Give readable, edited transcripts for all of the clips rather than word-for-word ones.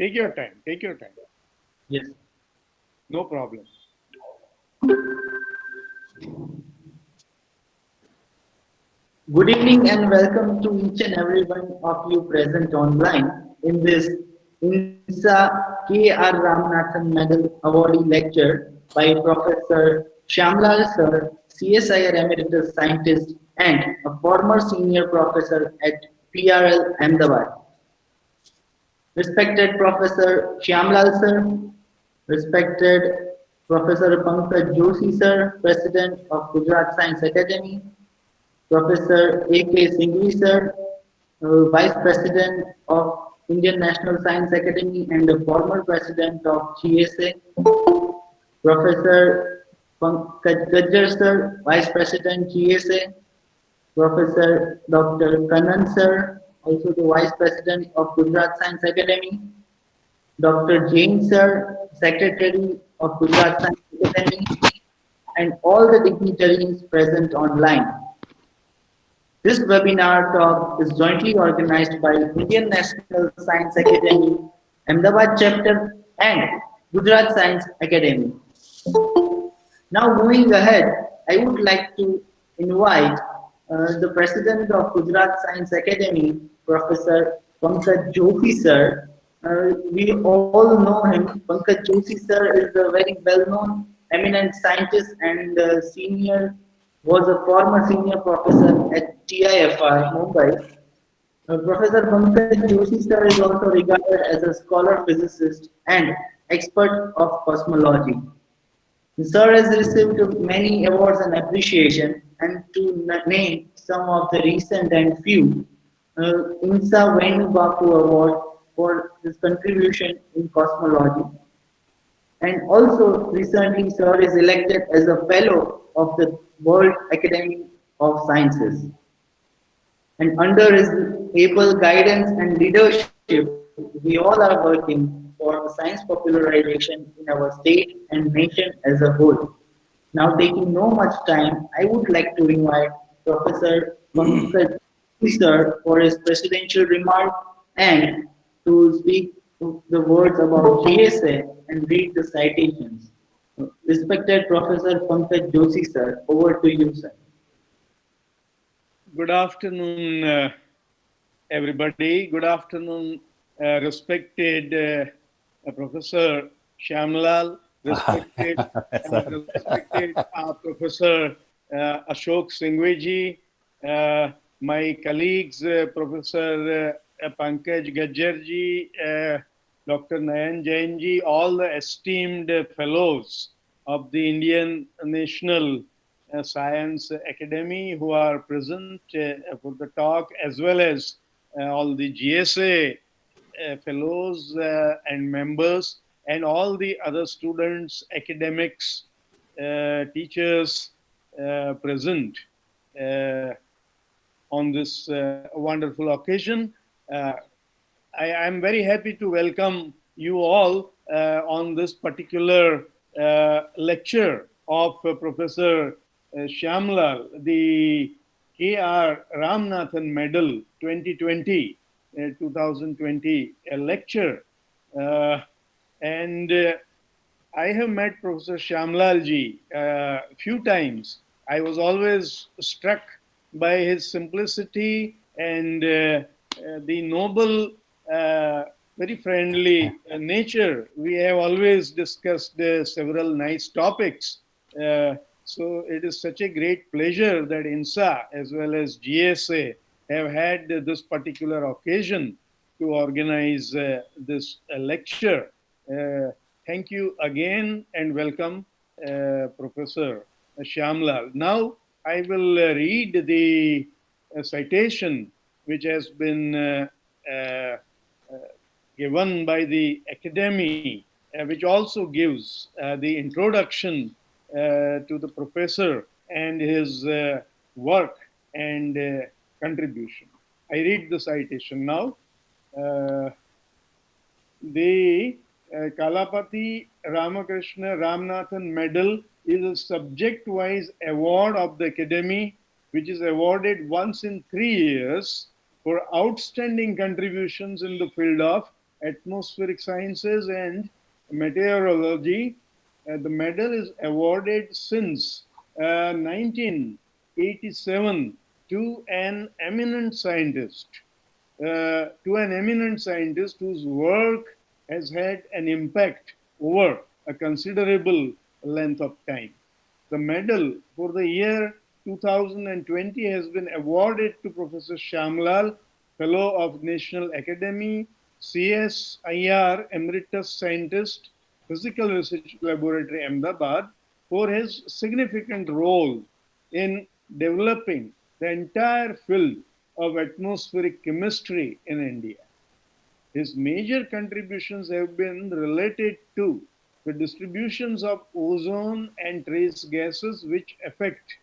Take your time. Take your time. Yes. No problem. Good evening and welcome to each and every one of you present online in this INSA K.R. Ramanathan Medal Awardee lecture by Professor Shyamlal Sir, CSIR Emeritus Scientist and a former senior professor at PRL Ahmedabad. Respected Professor Shyamlal Sir, respected Professor Pankaj Joshi Sir, President of Gujarat Science Academy, Professor A.K. Singhvi Sir, Vice President of Indian National Science Academy and the former President of GSA, Professor Pankaj Gajjar Sir, Vice President GSA, Professor Dr. Kannan Sir, also the Vice President of Gujarat Science Academy, Dr. Jain Sir, Secretary of Gujarat Science Academy, and all the dignitaries present online. This webinar talk is jointly organized by Indian National Science Academy, Ahmedabad chapter, and Gujarat Science Academy. Now, moving ahead, I would like to invite the President of Gujarat Science Academy, Professor Pankaj Joshi sir. We all know him. Pankaj Joshi sir is a very well-known, eminent scientist and was a former senior professor at TIFR, Mumbai. Professor Pankaj Joshi sir is also regarded as a scholar physicist and expert of cosmology. Sir has received many awards and appreciation, and to name some of the recent and few, INSA Venu Bapu Award for his contribution in cosmology. And also recently, Sir is elected as a fellow of the World Academy of Sciences. And under his able guidance and leadership, we all are working for science popularization in our state and nation as a whole. Now, taking no much time, I would like to invite Professor Pankaj sir for his presidential remark and to speak the words about GSA and read the citations. Respected Professor Pankaj Joshi sir, over to you, sir. Good afternoon, everybody. Good afternoon, respected Professor Shyamlal, respected Professor Ashok Singhvi, my colleagues, Professor Pankaj Gajjar Dr. Nayan Jain all the esteemed fellows of the Indian National Science Academy who are present for the talk, as well as all the GSA fellows and members, and all the other students, academics, teachers present on this wonderful occasion. I am very happy to welcome you all on this particular lecture of Professor Shyamlal, the K.R. Ramanathan Medal 2020 lecture. And I have met Professor Shyamlal ji a few times. I was always struck by his simplicity and the noble, very friendly nature. We have always discussed several nice topics. So it is such a great pleasure that INSA as well as GSA have had this particular occasion to organize this lecture. Thank you again and welcome, Professor Shyamlal. Now I will read the citation which has been given by the Academy, which also gives the introduction to the professor and his work and contribution. I read the citation now. The Kalapati Ramakrishna Ramanathan Medal is a subject-wise award of the Academy, which is awarded once in 3 years for outstanding contributions in the field of Atmospheric Sciences and Meteorology. The medal is awarded since 1987 to an eminent scientist, whose work has had an impact over a considerable length of time. The medal for the year 2020 has been awarded to Professor Shamlal, Fellow of National Academy, CSIR Emeritus Scientist, Physical Research Laboratory, Ahmedabad, for his significant role in developing the entire field of atmospheric chemistry in India. His major contributions have been related to the distributions of ozone and trace gases which affect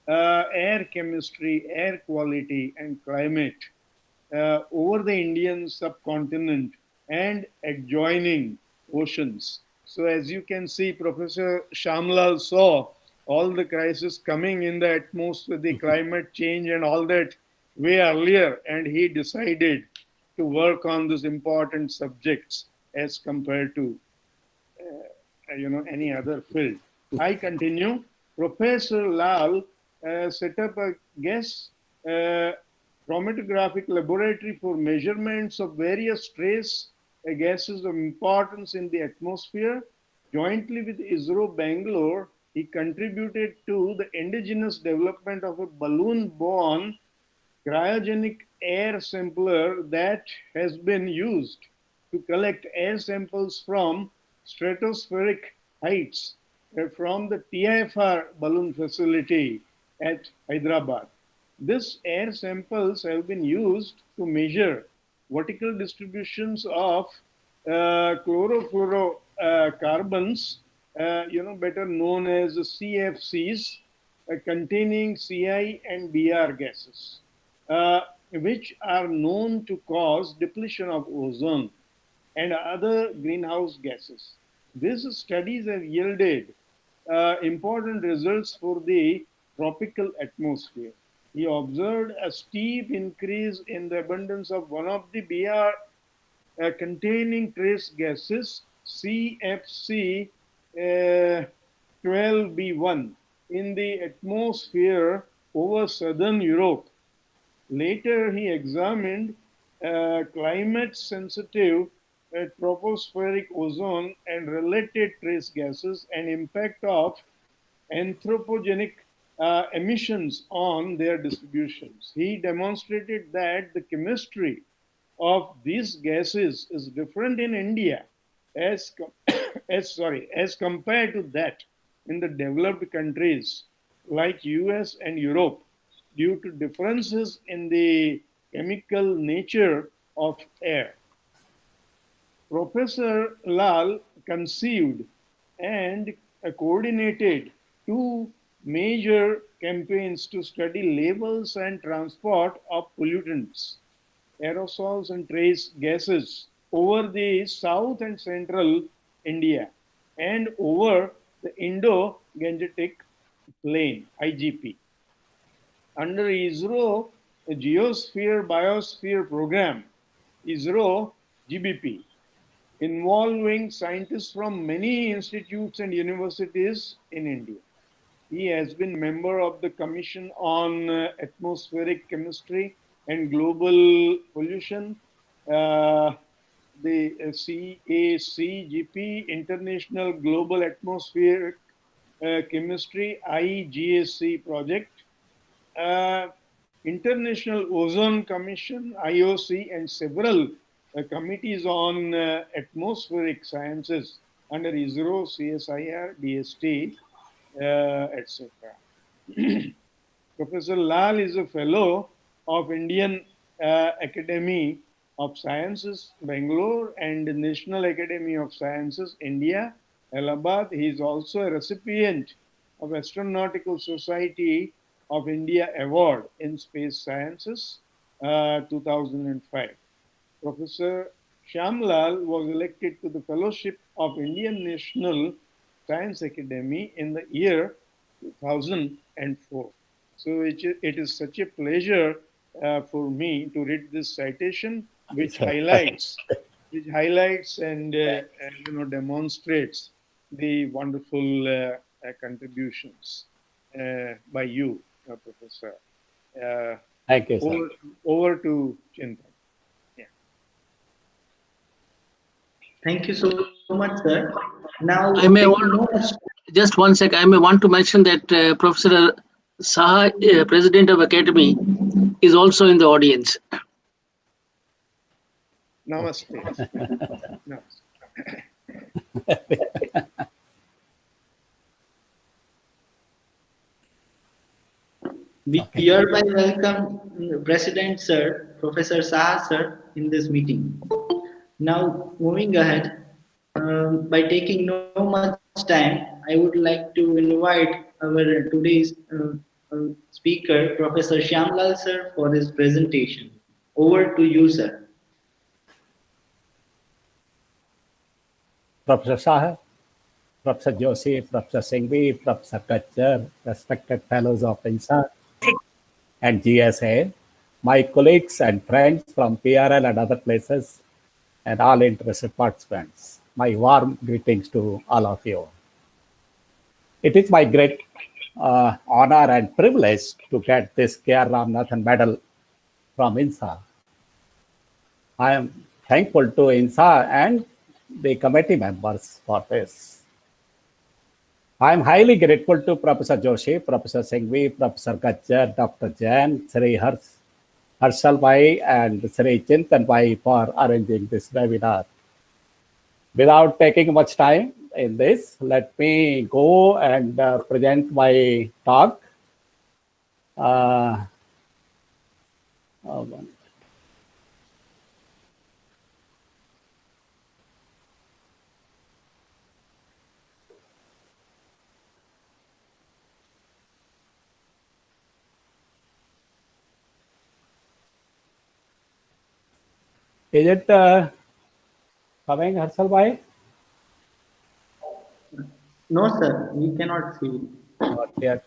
air chemistry, air quality, and climate over the Indian subcontinent and adjoining oceans. So, as you can see, Professor Shamlal saw all the crises coming in the atmosphere, the climate change, and all that way earlier, and he decided to work on these important subjects as compared to any other field. I continue. Professor Lal set up a gas chromatographic laboratory for measurements of various trace gases of importance in the atmosphere. Jointly with ISRO Bangalore, he contributed to the indigenous development of a balloon-borne cryogenic air sampler that has been used to collect air samples from stratospheric heights from the TIFR balloon facility at Hyderabad. These air samples have been used to measure vertical distributions of chlorofluorocarbons, better known as CFCs, containing CI and Br gases, which are known to cause depletion of ozone and other greenhouse gases. These studies have yielded important results for the tropical atmosphere. He observed a steep increase in the abundance of one of the Br containing trace gases, CFC 12B1, in the atmosphere over southern Europe. Later, he examined climate sensitive tropospheric ozone and related trace gases and impact of anthropogenic emissions on their distributions. He demonstrated that the chemistry of these gases is different in India as, as compared to that in the developed countries like US and Europe due to differences in the chemical nature of air. Professor Lal conceived and coordinated two major campaigns to study levels and transport of pollutants, aerosols and trace gases over the south and central India and over the Indo-Gangetic Plain, IGP. Under ISRO Geosphere Biosphere Program, ISRO GBP, involving scientists from many institutes and universities in India. He has been member of the Commission on Atmospheric Chemistry and Global Pollution, the CACGP, International Global Atmospheric Chemistry, IGAC project, International Ozone Commission, IOC, and several committees on atmospheric sciences under ISRO, CSIR, DST, etc. Professor Lal is a fellow of Indian Academy of Sciences, Bangalore, and National Academy of Sciences, India, Allahabad. He is also a recipient of Astronautical Society of India Award in Space Sciences, 2005. Professor Shamlal was elected to the Fellowship of Indian National Science Academy in the year 2004. So it is such a pleasure for me to read this citation, which highlights which highlights and demonstrates the wonderful contributions by you, Professor. Thank you, sir. Over to Chintan. Yeah. Thank you so much, sir. Now, I may taking want notes. just one sec. I may want to mention that Professor Saha, President of Academy, is also in the audience. Namaste. Namaste. We hereby welcome President Sir, Professor Saha Sir, in this meeting. Now, moving ahead, by taking no much time, I would like to invite our today's speaker, Professor Shyamlal Sir, for his presentation. Over to you, sir. Professor Shah, Professor Joshi, Professor Singhvi, Professor Kachar, respected fellows of INSA and GSA, my colleagues and friends from PRL and other places, and all interested participants. My warm greetings to all of you. It is my great honor and privilege to get this K.R. Ramanathan medal from INSA. I am thankful to INSA and the committee members for this. I am highly grateful to Professor Joshi, Professor Singhvi, Professor Kachar, Dr. Jain, Sri Harshal Bhai, and Sri Chintan Bhai for arranging this webinar. Without taking much time in this, let me go and present my talk. Is it coming, Harshal Bhai? No, sir, we cannot see. Not yet.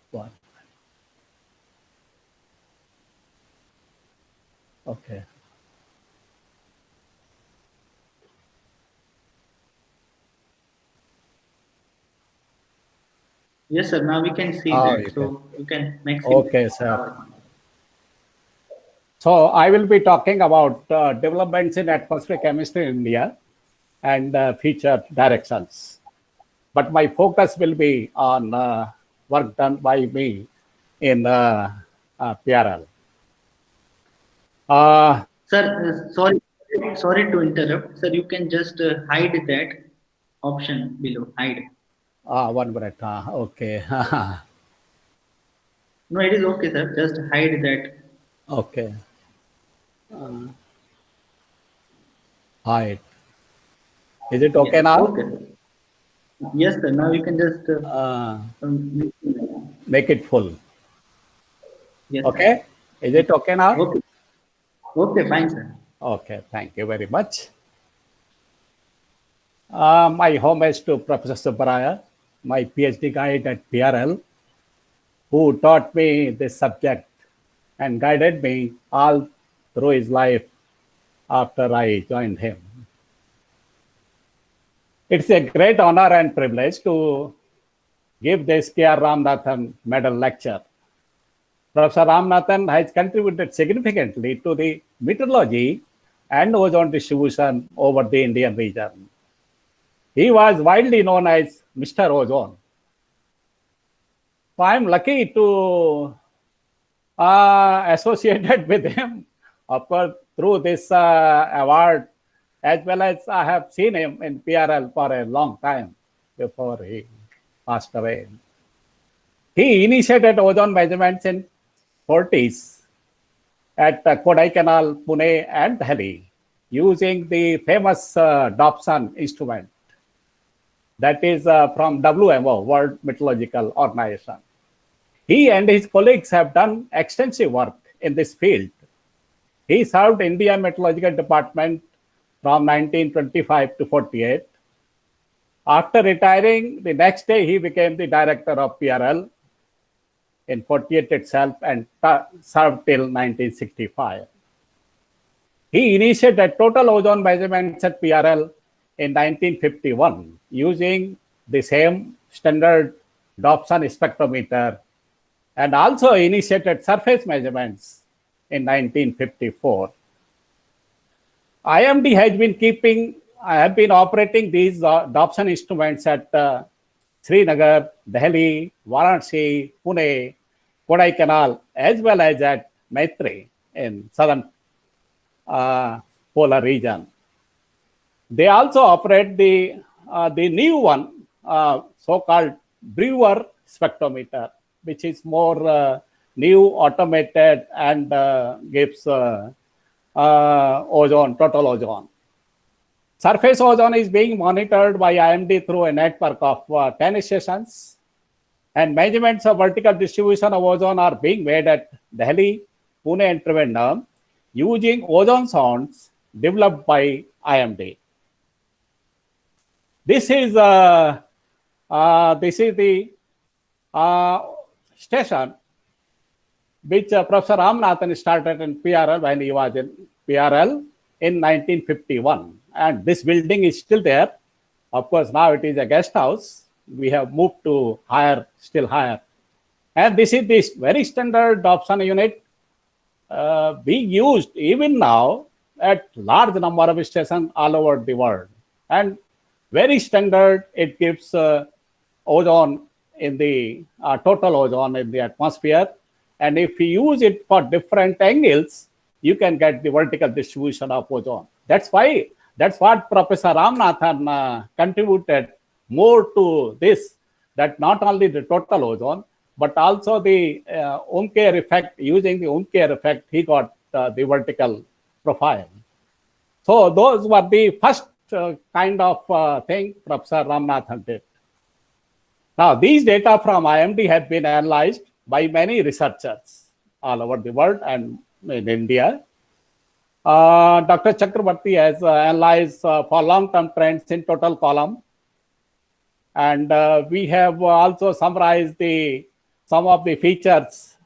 One. Okay. Yes, sir, now we can see Oh, that. okay. So you can maximize. Okay, sir. So I will be talking about developments in atmospheric chemistry in India and future directions. But my focus will be on work done by me in PRL. Sir, sorry to interrupt. Sir, you can just hide that option below. Hide. 1 minute. Okay. No, it is okay, sir. Just hide that. Okay. Hide. Is it okay Yeah, now? okay. Yes, sir. Now you can just Make it full. yes. Okay. Is it okay now? Okay. Okay, fine, sir. Okay. Thank you very much. My homage to Professor Subbaraya, my PhD guide at PRL, who taught me this subject and guided me all through his life after I joined him. It's a great honor and privilege to give this K.R. Ramanathan medal lecture. Professor Ramanathan has contributed significantly to the meteorology and ozone distribution over the Indian region. He was widely known as Mr. Ozone. So I'm lucky to associated with him, of course, through this award, as well as I have seen him in PRL for a long time before he passed away. He initiated ozone measurements in 40s at Kodaikanal, Pune, and Delhi using the famous Dobson instrument that is from WMO, World Meteorological Organization. He and his colleagues have done extensive work in this field. He served India Meteorological Department from 1925 to 48. After retiring, the next day he became the director of PRL. in 48 itself and served till 1965. He initiated total ozone measurements at PRL in 1951 using the same standard Dobson spectrometer, and also initiated surface measurements in 1954. IMD have been operating these Dobson instruments at Srinagar, Delhi, Varanasi, Pune, Kodaikanal, as well as at Maitri in southern polar region. They also operate the new one, so-called Brewer spectrometer, which is more new, automated, and gives ozone, total ozone. Surface ozone is being monitored by IMD through a network of 10 stations, and measurements of vertical distribution of ozone are being made at Delhi, Pune, and Trivandrum using ozone sounds developed by IMD. This is the station which Professor Ramanathan started in PRL when he was in PRL in 1951. And this building is still there. Of course, now it is a guest house. We have moved to still higher. And this is this very standard Dobson unit being used even now at large number of stations all over the world. And very standard, it gives ozone in the total ozone in the atmosphere. And if you use it for different angles, you can get the vertical distribution of ozone. That's what Professor Ramanathan contributed more to this, that not only the total ozone, but also the Oeмкер effect. Using the Oeмкер effect, he got the vertical profile. So those were the first kind of thing Professor Ramanathan did. Now, these data from IMD have been analyzed by many researchers all over the world and in India. Dr. Chakrabarty has analyzed for long-term trends in total column. And we have also summarized some of the features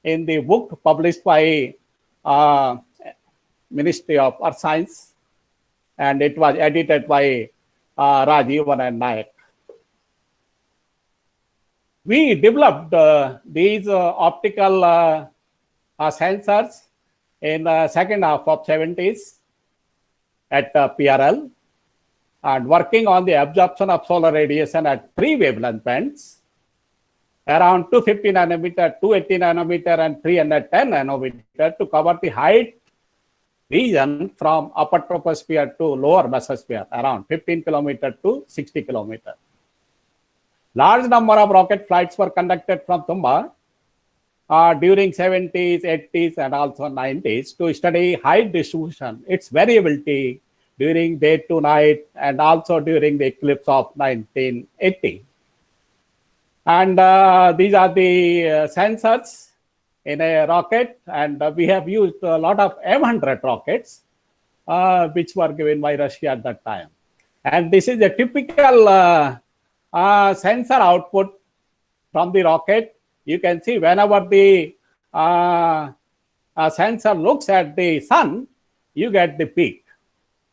in the book published by Ministry of Earth Science. And it was edited by Rajivan and Nayak. We developed these optical sensors in the second half of 70s at PRL, and working on the absorption of solar radiation at 3 wavelength bands, around 250 nanometer, 280 nanometer, and 310 nanometer, to cover the height region from upper troposphere to lower mesosphere, around 15 kilometer to 60 kilometer. Large number of rocket flights were conducted from Tumba during 70s, 80s, and also 90s to study height distribution, its variability during day to night, and also during the eclipse of 1980. And these are the sensors in a rocket, and we have used a lot of M100 rockets, which were given by Russia at that time. And this is a typical sensor output from the rocket. You can see whenever the sensor looks at the sun, you get the peak.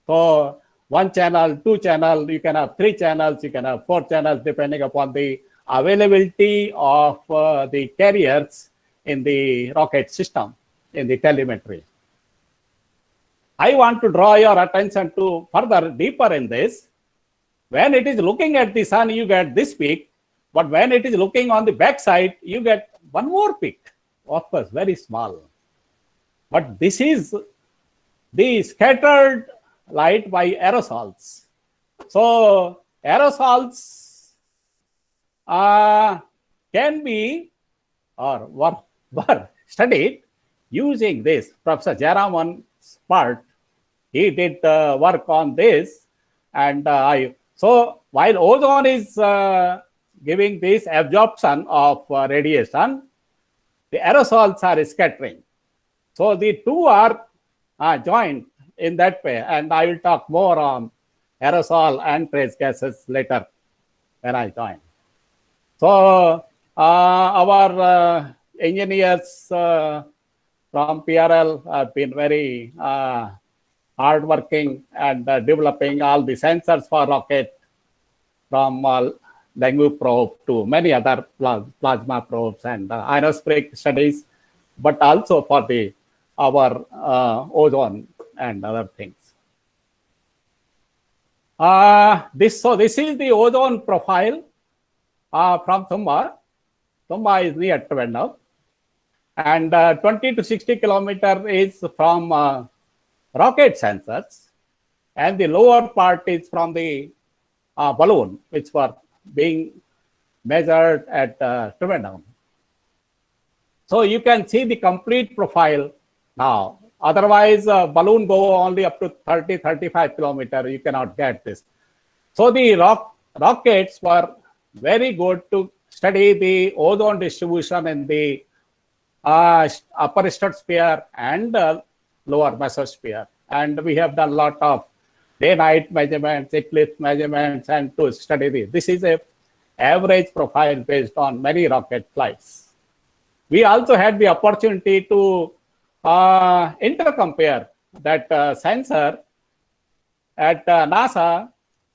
So 1 channel, 2 channel, you can have 3 channels, you can have 4 channels, depending upon the availability of the carriers in the rocket system, in the telemetry. I want to draw your attention to further deeper in this. When it is looking at the sun, you get this peak, but when it is looking on the back side, you get one more peak, of course, very small. But this is the scattered light by aerosols. So aerosols can be or were studied using this. Professor Jayaraman's part, he did work on this, and so while ozone is giving this absorption of radiation, the aerosols are scattering. So the two are joined in that way, and I will talk more on aerosol and trace gases later when I join. So Our engineers from PRL have been very hardworking and developing all the sensors for rocket, from Langu probe to many other plasma probes and ionospheric studies, but also for our ozone and other things. This is the ozone profile from Tumba. Tumba is near Trivandrum, and 20 to 60 kilometer is from rocket sensors, and the lower part is from the balloon, which were being measured at Trivandrum. So you can see the complete profile now. Otherwise, balloon go only up to 30, 35 kilometer. You cannot get this. So the rockets were very good to study the ozone distribution in the upper stratosphere and lower mesosphere. And we have done a lot of day-night measurements, eclipse measurements, and to study this. This is a average profile based on many rocket flights. We also had the opportunity to intercompare that sensor at NASA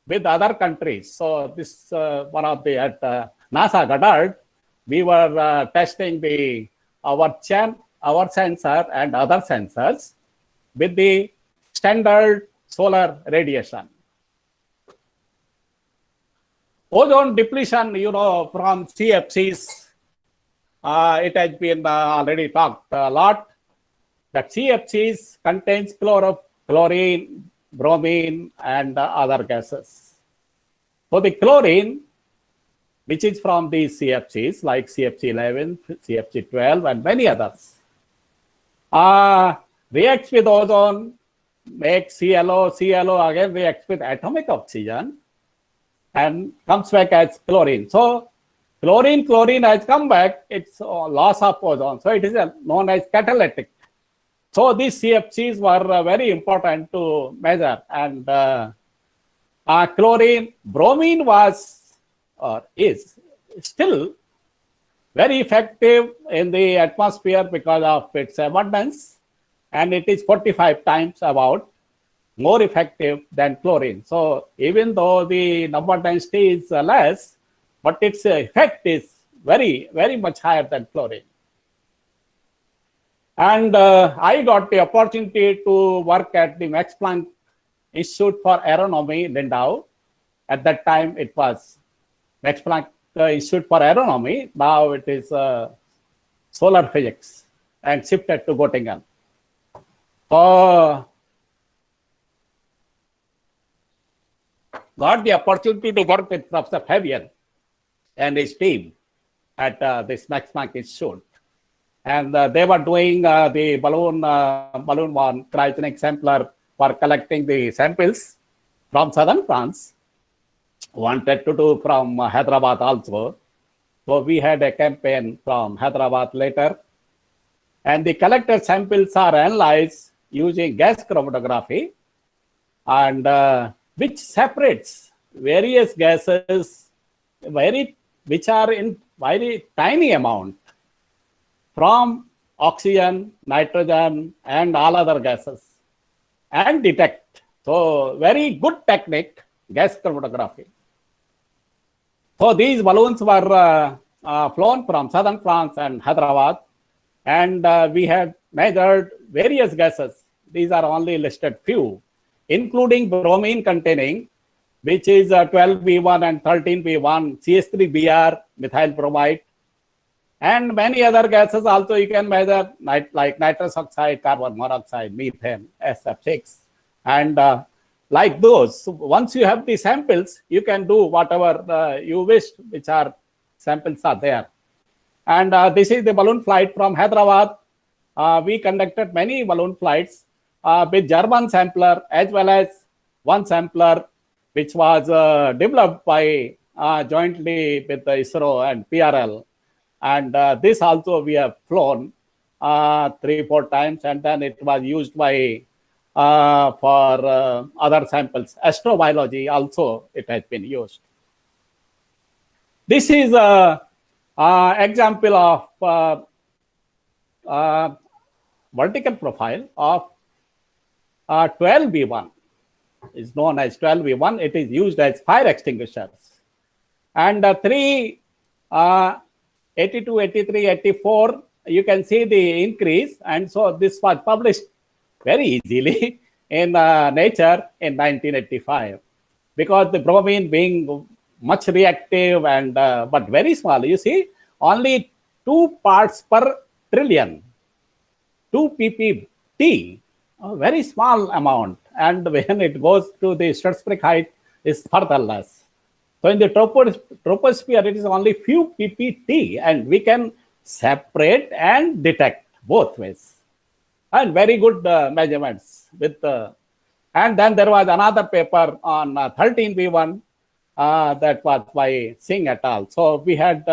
with other countries. So this one of the at NASA Goddard, we were testing our sensor and other sensors with the standard solar radiation. Ozone depletion, from CFCs, it has been already talked a lot, that CFCs contains chlorine, bromine, and other gases. So the chlorine, which is from these CFCs like CFC11, CFC12, and many others, reacts with ozone, makes CLO again reacts with atomic oxygen, and comes back as chlorine. So chlorine has come back, it's loss of ozone. So it is known as catalytic. So these CFCs were very important to measure. And bromine was or is still very effective in the atmosphere because of its abundance. And it is 45 times about more effective than chlorine. So even though the number density is less, but its effect is very, very much higher than chlorine. And I got the opportunity to work at the Max Planck Institute for Aeronomy, Lindau. At that time, it was Max Planck Institute for Aeronomy. Now it is solar physics and shifted to Göttingen. So got the opportunity to work with Professor Fabian and his team at this Max Planck Institute. And they were doing the balloon one cryogenic sampler for collecting the samples from southern France. Wanted to do from Hyderabad also. So we had a campaign from Hyderabad later. And the collected samples are analyzed using gas chromatography, and which separates various gases which are in very tiny amount from oxygen, nitrogen, and all other gases, and detect. So very good technique, gas chromatography. So these balloons were flown from southern France and Hyderabad, and we had measured various gases. These are only listed few, including bromine containing, which is 12B1 and 13B1, CH3Br, methyl bromide, and many other gases also you can measure, like nitrous oxide, carbon monoxide, methane, SF6. And like those, once you have the samples, you can do whatever you wish, which are samples are there. And this is the balloon flight from Hyderabad. We conducted many balloon flights with German sampler as well as one sampler which was developed by jointly with the ISRO and PRL. And this also we have flown 3-4 times, and then it was used by for other samples. Astrobiology also it has been used. This is example of vertical profile of 12V1 is known as 12V1. It is used as fire extinguishers. And 82, 83, 84, you can see the increase. And so this was published very easily in Nature in 1985, because the bromine being much reactive and but very small. You see, only 2 parts per trillion, 2 ppt, a very small amount. And when it goes to the stratospheric height, is further less. So in the troposphere, it is only few ppt, and we can separate and detect both ways. And very good measurements with and then there was another paper on 13V1 that was by Singh et al. So we had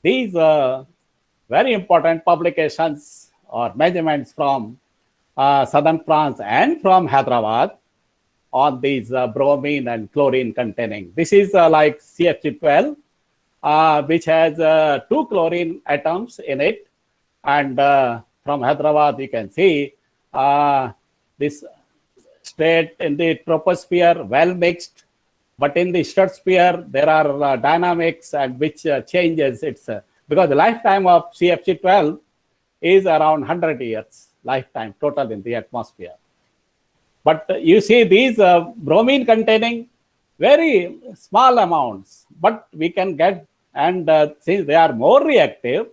these very important publications or measurements from southern France and from Hyderabad on these bromine and chlorine containing. This is like CFC12, which has 2 chlorine atoms in it. And from Hyderabad, you can see this state in the troposphere, well mixed, but in the stratosphere, there are dynamics and which changes its, because the lifetime of CFC12 is around 100 years, lifetime total in the atmosphere. But you see these bromine containing very small amounts, but we can get, and since they are more reactive,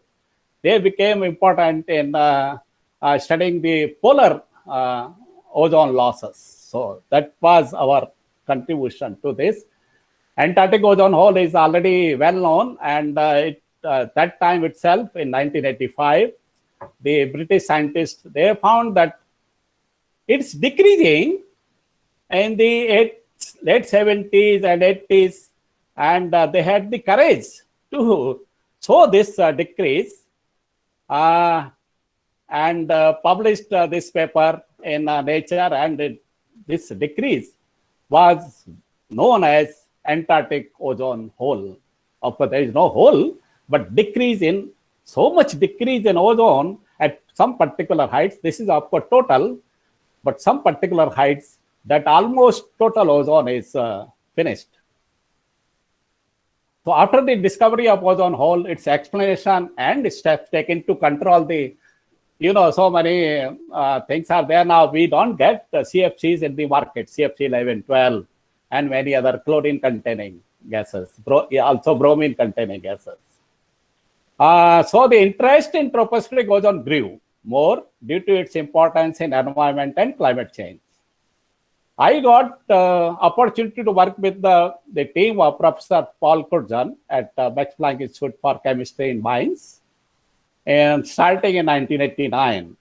they became important in studying the polar ozone losses. So that was our contribution to this. Antarctic ozone hole is already well known, and that time itself in 1985, the British scientists, they found that it's decreasing in the late 70s and 80s, and they had the courage to show this decrease and published this paper in Nature, and this decrease was known as Antarctic ozone hole. Of course, there is no hole, but decrease in, so much decrease in ozone at some particular heights. This is of course total, but some particular heights that almost total ozone is finished. So after the discovery of ozone hole, its explanation and steps taken to control the, so many things are there now. We don't get CFCs in the market, CFC 11, 12, and many other chlorine containing gases, also bromine containing gases. So the interest in tropospheric ozone grew more due to its importance in environment and climate change. I got opportunity to work with the team of Professor Paul Crutzen at Max Planck Institute for Chemistry in Mainz, and starting in 1989,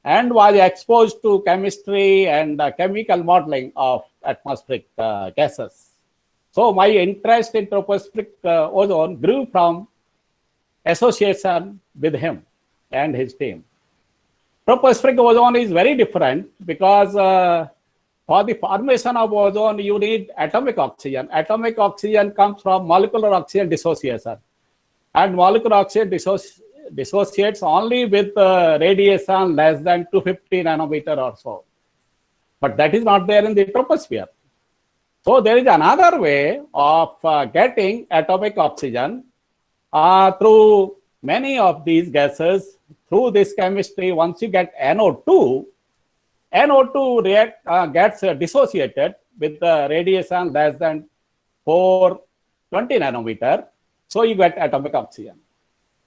and was exposed to chemistry and chemical modeling of atmospheric gases. So my interest in tropospheric ozone grew from association with him and his team. Tropospheric ozone is very different because for the formation of ozone, you need atomic oxygen. Atomic oxygen comes from molecular oxygen dissociation. And molecular oxygen dissociates only with radiation less than 250 nanometer or so. But that is not there in the troposphere. So there is another way of getting atomic oxygen through many of these gases. Through this chemistry, once you get NO2, NO2 gets dissociated with the radiation less than 420 nanometer. So you get atomic oxygen.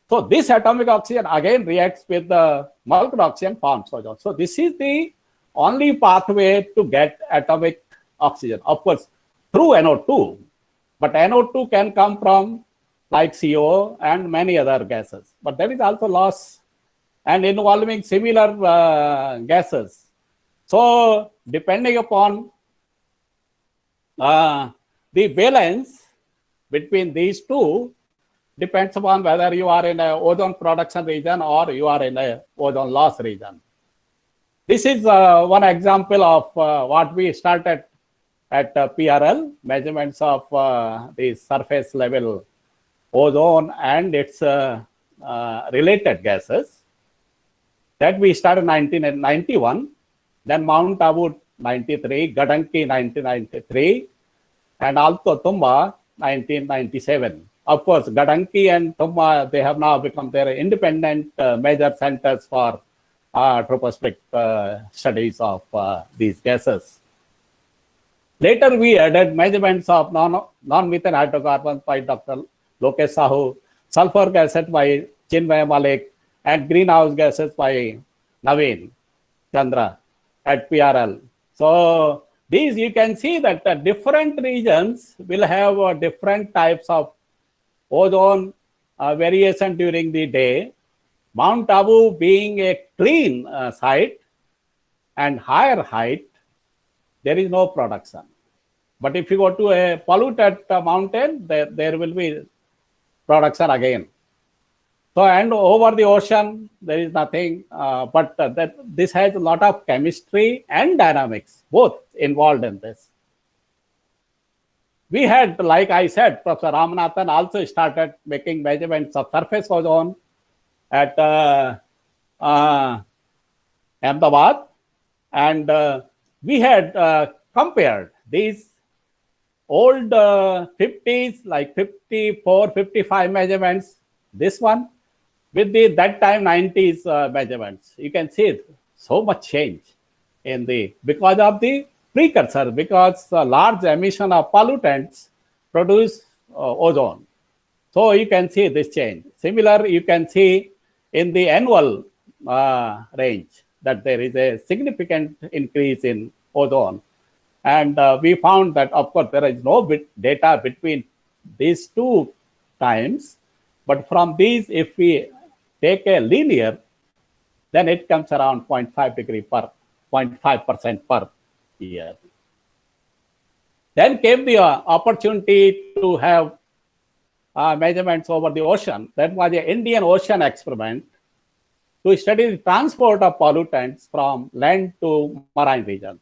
So this atomic oxygen again reacts with the molecular oxygen forms ozone. So this is the only pathway to get atomic oxygen. Of course, through NO2, but NO2 can come from like CO and many other gases. But there is also loss and involving similar gases. So depending upon the valence between these two, depends upon whether you are in a ozone production region or you are in a ozone loss region. This is one example of what we started at PRL, measurements of the surface level ozone and its related gases. That we started 1991, then Mount Abu 93, Gadanki 1993, and also Tumba 1997. Of course, Gadanki and Tumba, they have now become their independent major centers for tropospheric studies of these gases. Later, we added measurements of non-methane hydrocarbons by Dr. Lokesh Sahu, sulfur gases by Chinmay Malik, and greenhouse gases by Naveen Chandra at PRL. So these you can see that the different regions will have different types of ozone variation during the day. Mount Abu being a clean site and higher height, there is no production. But if you go to a polluted mountain, there will be production again. So, and over the ocean, there is nothing, but this has a lot of chemistry and dynamics, both involved in this. We had, like I said, Professor Ramanathan also started making measurements of surface ozone at Ahmedabad, and we had compared these old 50s, like 54, 55 measurements, this one, with the that time 90s measurements. You can see so much change in because of the precursor, because large emission of pollutants produce ozone. So you can see this change. Similar, you can see in the annual range that there is a significant increase in ozone. And we found that, of course, there is no data between these two times, but from these, if we take a linear, then it comes around 0.5% per year. Then came the opportunity to have measurements over the ocean. That was the Indian Ocean experiment to study the transport of pollutants from land to marine regions.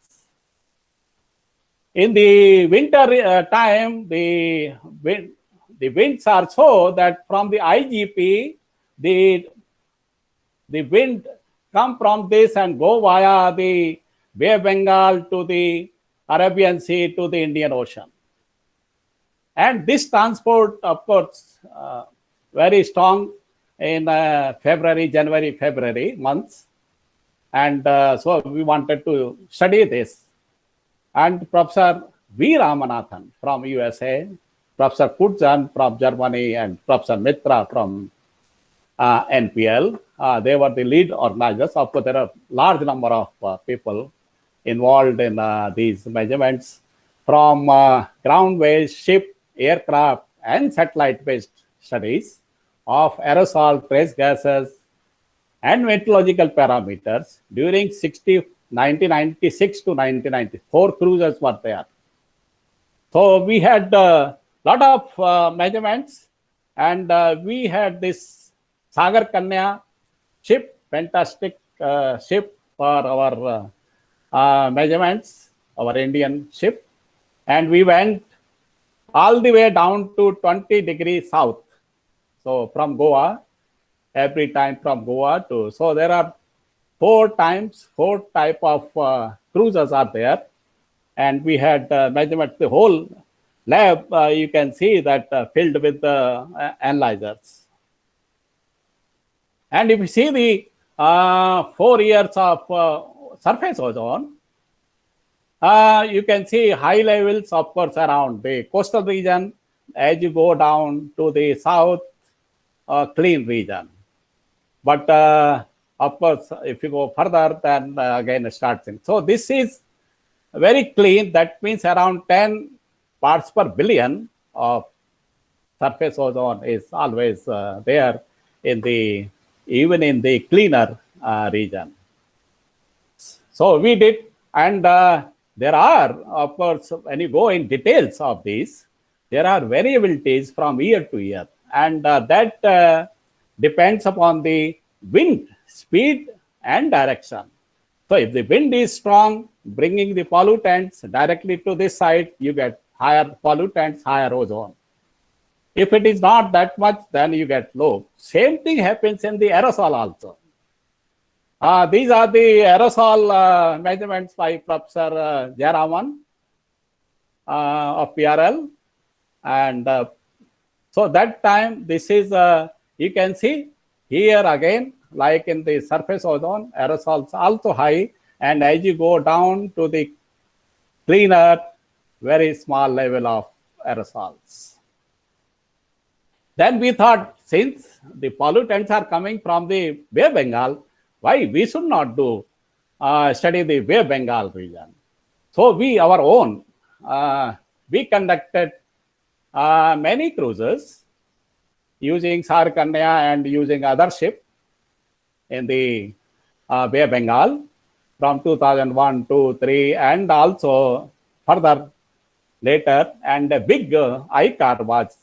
In the winter time, the winds are so that from the IGP, the wind come from this and go via the Bay of Bengal to the Arabian Sea to the Indian Ocean. And this transport, of course, very strong in January, February months. And so we wanted to study this. And Professor V. Ramanathan from USA, Professor Kutjan from Germany, and Professor Mitra from NPL, they were the lead organizers. Of course, there are large number of people involved in these measurements from ground-based, ship, aircraft, and satellite-based studies of aerosol, trace gases, and meteorological parameters during 1996 to 1994 cruises were there. So we had a lot of measurements, and we had this Sagar Kanya ship, fantastic ship for our measurements, our Indian ship, and we went all the way down to 20 degrees south. So from Goa, every time from Goa to, so there are four type of cruisers are there, and we had measurements. The whole lab, you can see that filled with analyzers. And if you see the 4 years of surface ozone, you can see high levels, of course, around the coastal region. As you go down to the south, clean region. But of course, if you go further, then again it starts in. So this is very clean. That means around 10 parts per billion of surface ozone is always there in even in the cleaner region. So we did, and there are, of course, when you go in details of these, there are variabilities from year to year, and that depends upon the wind speed and direction. So if the wind is strong, bringing the pollutants directly to this side, you get higher pollutants, higher ozone. If it is not that much, then you get low. Same thing happens in the aerosol also. These are the aerosol measurements by Professor Jayaraman of PRL. And so that time, this is, you can see here again, like in the surface ozone, aerosols also high. And as you go down to the cleaner, very small level of aerosols. Then we thought, since the pollutants are coming from the Bay of Bengal, why we should not do study the Bay of Bengal region? So we, our own, we conducted many cruises using Sarkanya and using other ship in the Bay of Bengal from 2001, 2, 3, and also further later. And a big ICAR was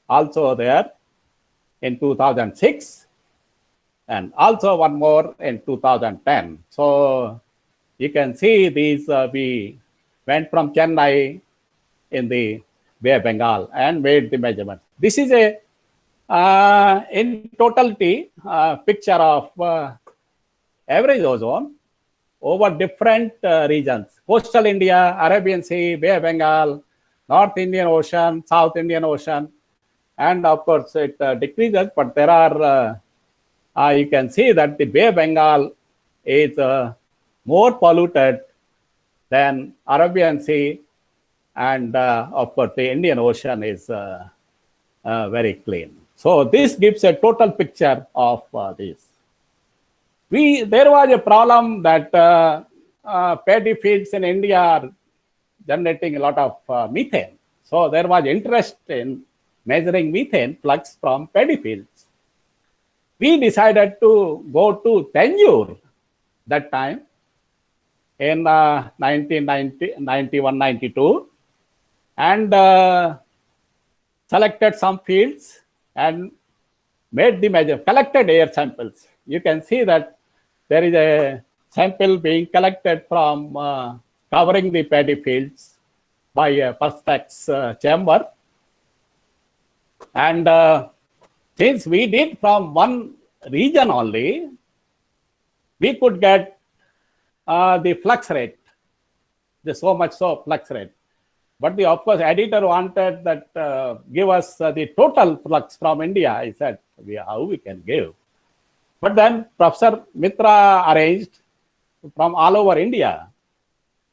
also there in 2006, and also one more in 2010. So you can see these, we went from Chennai in the Bay of Bengal and made the measurements. This is a, in totality, picture of average ozone over different regions: coastal India, Arabian Sea, Bay of Bengal, North Indian Ocean, South Indian Ocean. And of course, it decreases, but there are, you can see that the Bay of Bengal is more polluted than Arabian Sea, and of course, the Indian Ocean is very clean. So this gives a total picture of this. There was a problem that paddy fields in India are generating a lot of methane. So there was interest in measuring methane flux from paddy fields. We decided to go to Tanjore that time in 1991, 92, and selected some fields and made the measure, collected air samples. You can see that there is a sample being collected from covering the paddy fields by a Perspex chamber. And since we did from one region only, we could get the flux rate, the so much so flux rate. But the, of course, editor wanted that give us the total flux from India. I said, how we can give? But then Professor Mitra arranged from all over India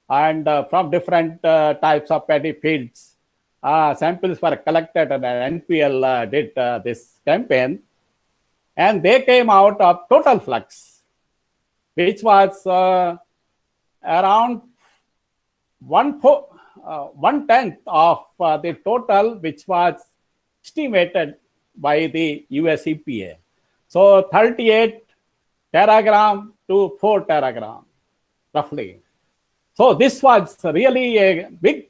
and from different types of paddy fields. Samples were collected, and NPL did this campaign, and they came out of total flux, which was around 1/10 of the total, which was estimated by the US EPA. So 38 teragram to 4 teragram, roughly. So this was really a big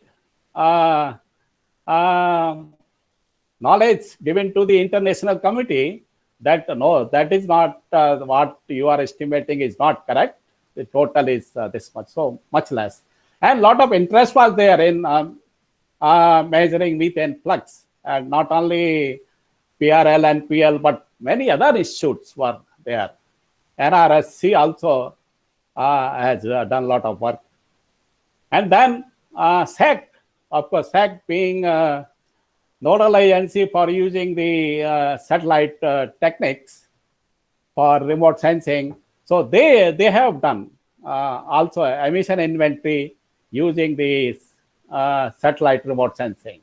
knowledge given to the international committee that no, that is not what you are estimating is not correct. The total is this much, so much less. And a lot of interest was there in measuring methane flux, and not only PRL and PL, but many other institutes were there. NRSC also has done a lot of work. And then SAC, of course, SAC being nodal agency for using the satellite techniques for remote sensing. So they have done also emission inventory using the satellite remote sensing.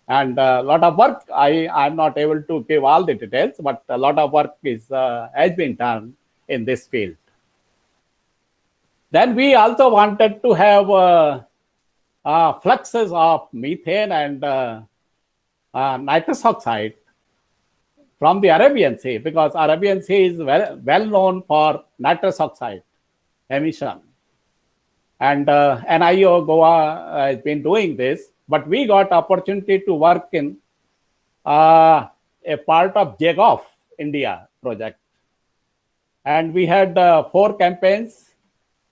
And a lot of work, I'm not able to give all the details, but a lot of work has been done in this field. Then we also wanted to have fluxes of methane and nitrous oxide from the Arabian Sea, because Arabian Sea is well known for nitrous oxide emission. And NIO Goa has been doing this, but we got opportunity to work in a part of JGOF India project. And we had 4 campaigns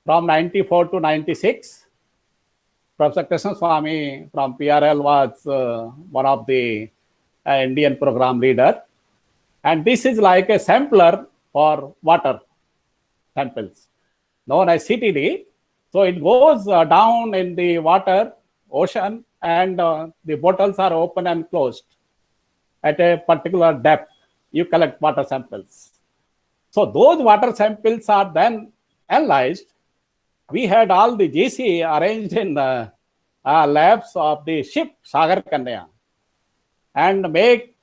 from 94 to 96. Professor Krishna Swamy from PRL was one of the Indian program leader. And this is like a sampler for water samples, known as CTD. So it goes down in the water, ocean, and the bottles are open and closed at a particular depth. You collect water samples. So those water samples are then analyzed. We had all the GC arranged in labs of the ship Sagar Kanya and made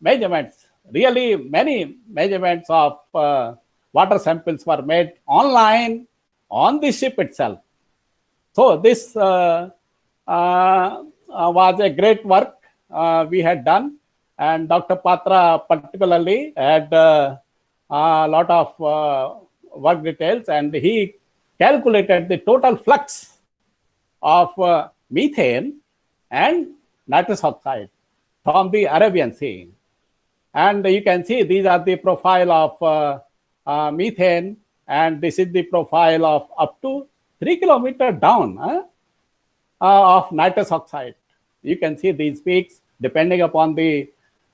measurements. Really, many measurements of water samples were made online on the ship itself. So this was a great work we had done, and Dr. Patra particularly had a lot of work details, and he calculated the total flux of methane and nitrous oxide from the Arabian Sea. And you can see these are the profile of methane, and this is the profile of up to 3 kilometers down of nitrous oxide. You can see these peaks depending upon the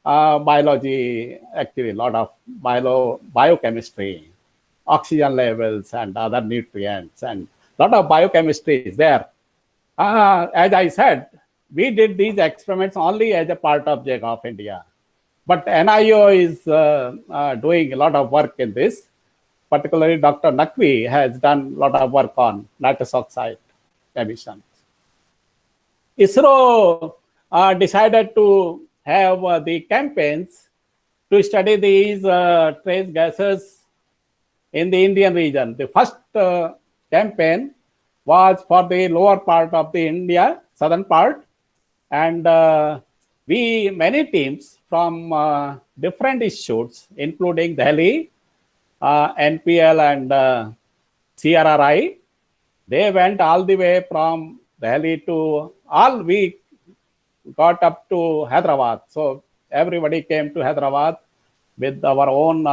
biology, actually a lot of biochemistry, oxygen levels and other nutrients, and a lot of biochemistry is there. As I said, we did these experiments only as a part of JEG of India. But NIO is doing a lot of work in this. Particularly, Dr. Naqvi has done a lot of work on nitrous oxide emissions. ISRO decided to have the campaigns to study these trace gases in the Indian region. The first campaign was for the lower part of the India, southern part, and many teams from different institutes, including Delhi, NPL and CRRI, they went all the way from Delhi to we got up to Hyderabad. So everybody came to Hyderabad with our own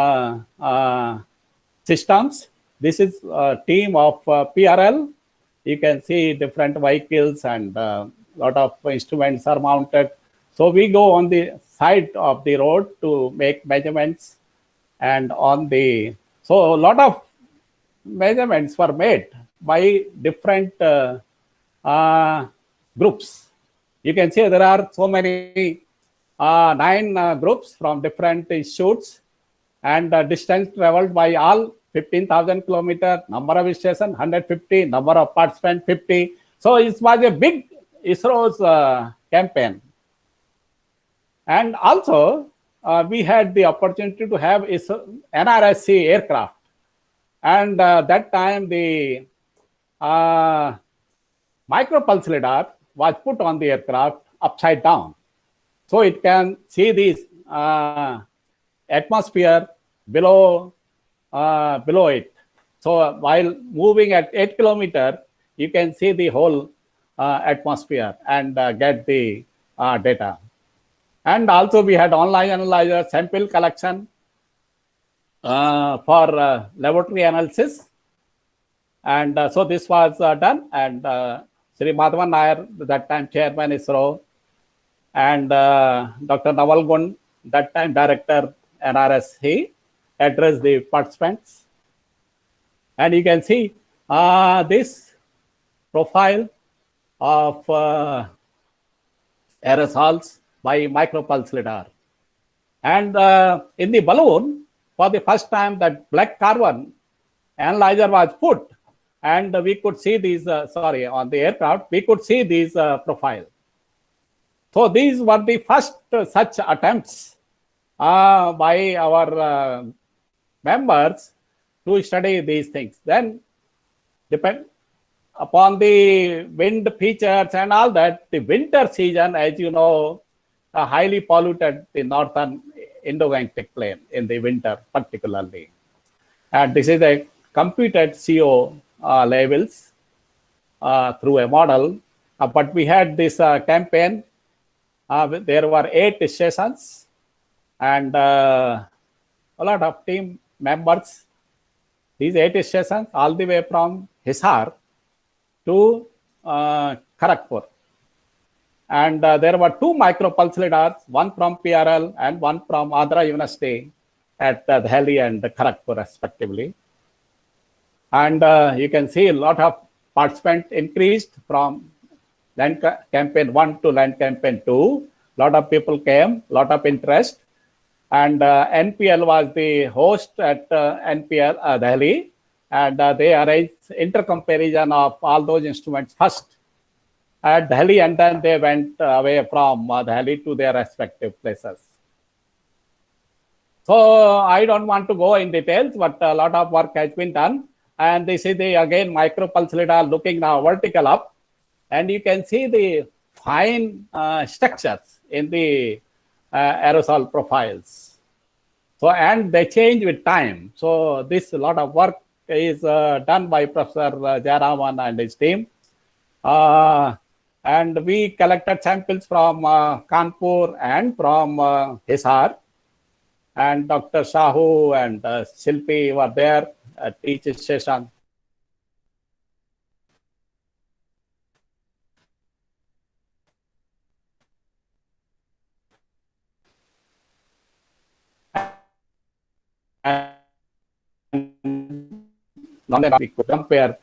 systems. This is a team of PRL. You can see different vehicles and a lot of instruments are mounted. So we go on the side of the road to make measurements, and so a lot of measurements were made by different groups. You can see there are so many 9 groups from different institutes, and distance traveled by all 15,000 kilometers, number of stations 150, number of participants 50. So it was a big ISRO's campaign. And also, we had the opportunity to have NRSC aircraft. And that time, the micropulse radar was put on the aircraft upside down. So it can see this atmosphere below it. So while moving at 8 kilometers, you can see the whole atmosphere and get the data. And also we had online analyzer sample collection for laboratory analysis. And so this was done. And Sri Madhavan Nair, that time chairman ISRO, and Dr. Naval Gund, that time director NRS, he addressed the participants. And you can see this profile of aerosols by micropulse radar. And in the balloon, for the first time, that black carbon analyzer was put, and we could see these, on the aircraft, we could see these profile. So these were the first such attempts by our members to study these things. Then, depend upon the wind features and all that, the winter season, as you know, highly polluted the northern Indo-Gangetic plain in the winter particularly. And this is a computed CO levels through a model. But we had this campaign. There were 8 stations and a lot of team members. These 8 stations all the way from Hisar to Kharagpur. And there were two micropulse lidars, one from PRL and one from Andhra University at Delhi and Kharagpur respectively. And you can see a lot of participants increased from land campaign 1 to land campaign 2. A lot of people came, a lot of interest. And NPL was the host at NPL Delhi. And they arranged intercomparison of all those instruments first at Delhi, and then they went away from Delhi to their respective places. So I don't want to go in details, but a lot of work has been done. And this is the, again, micropulse lidar looking now vertical up. And you can see the fine structures in the aerosol profiles. So, and they change with time. So this, a lot of work is done by Professor Jayaraman and his team. And we collected samples from Kanpur and from Hisar. And Dr. Sahu and Shilpi were there at each session. And we could compare.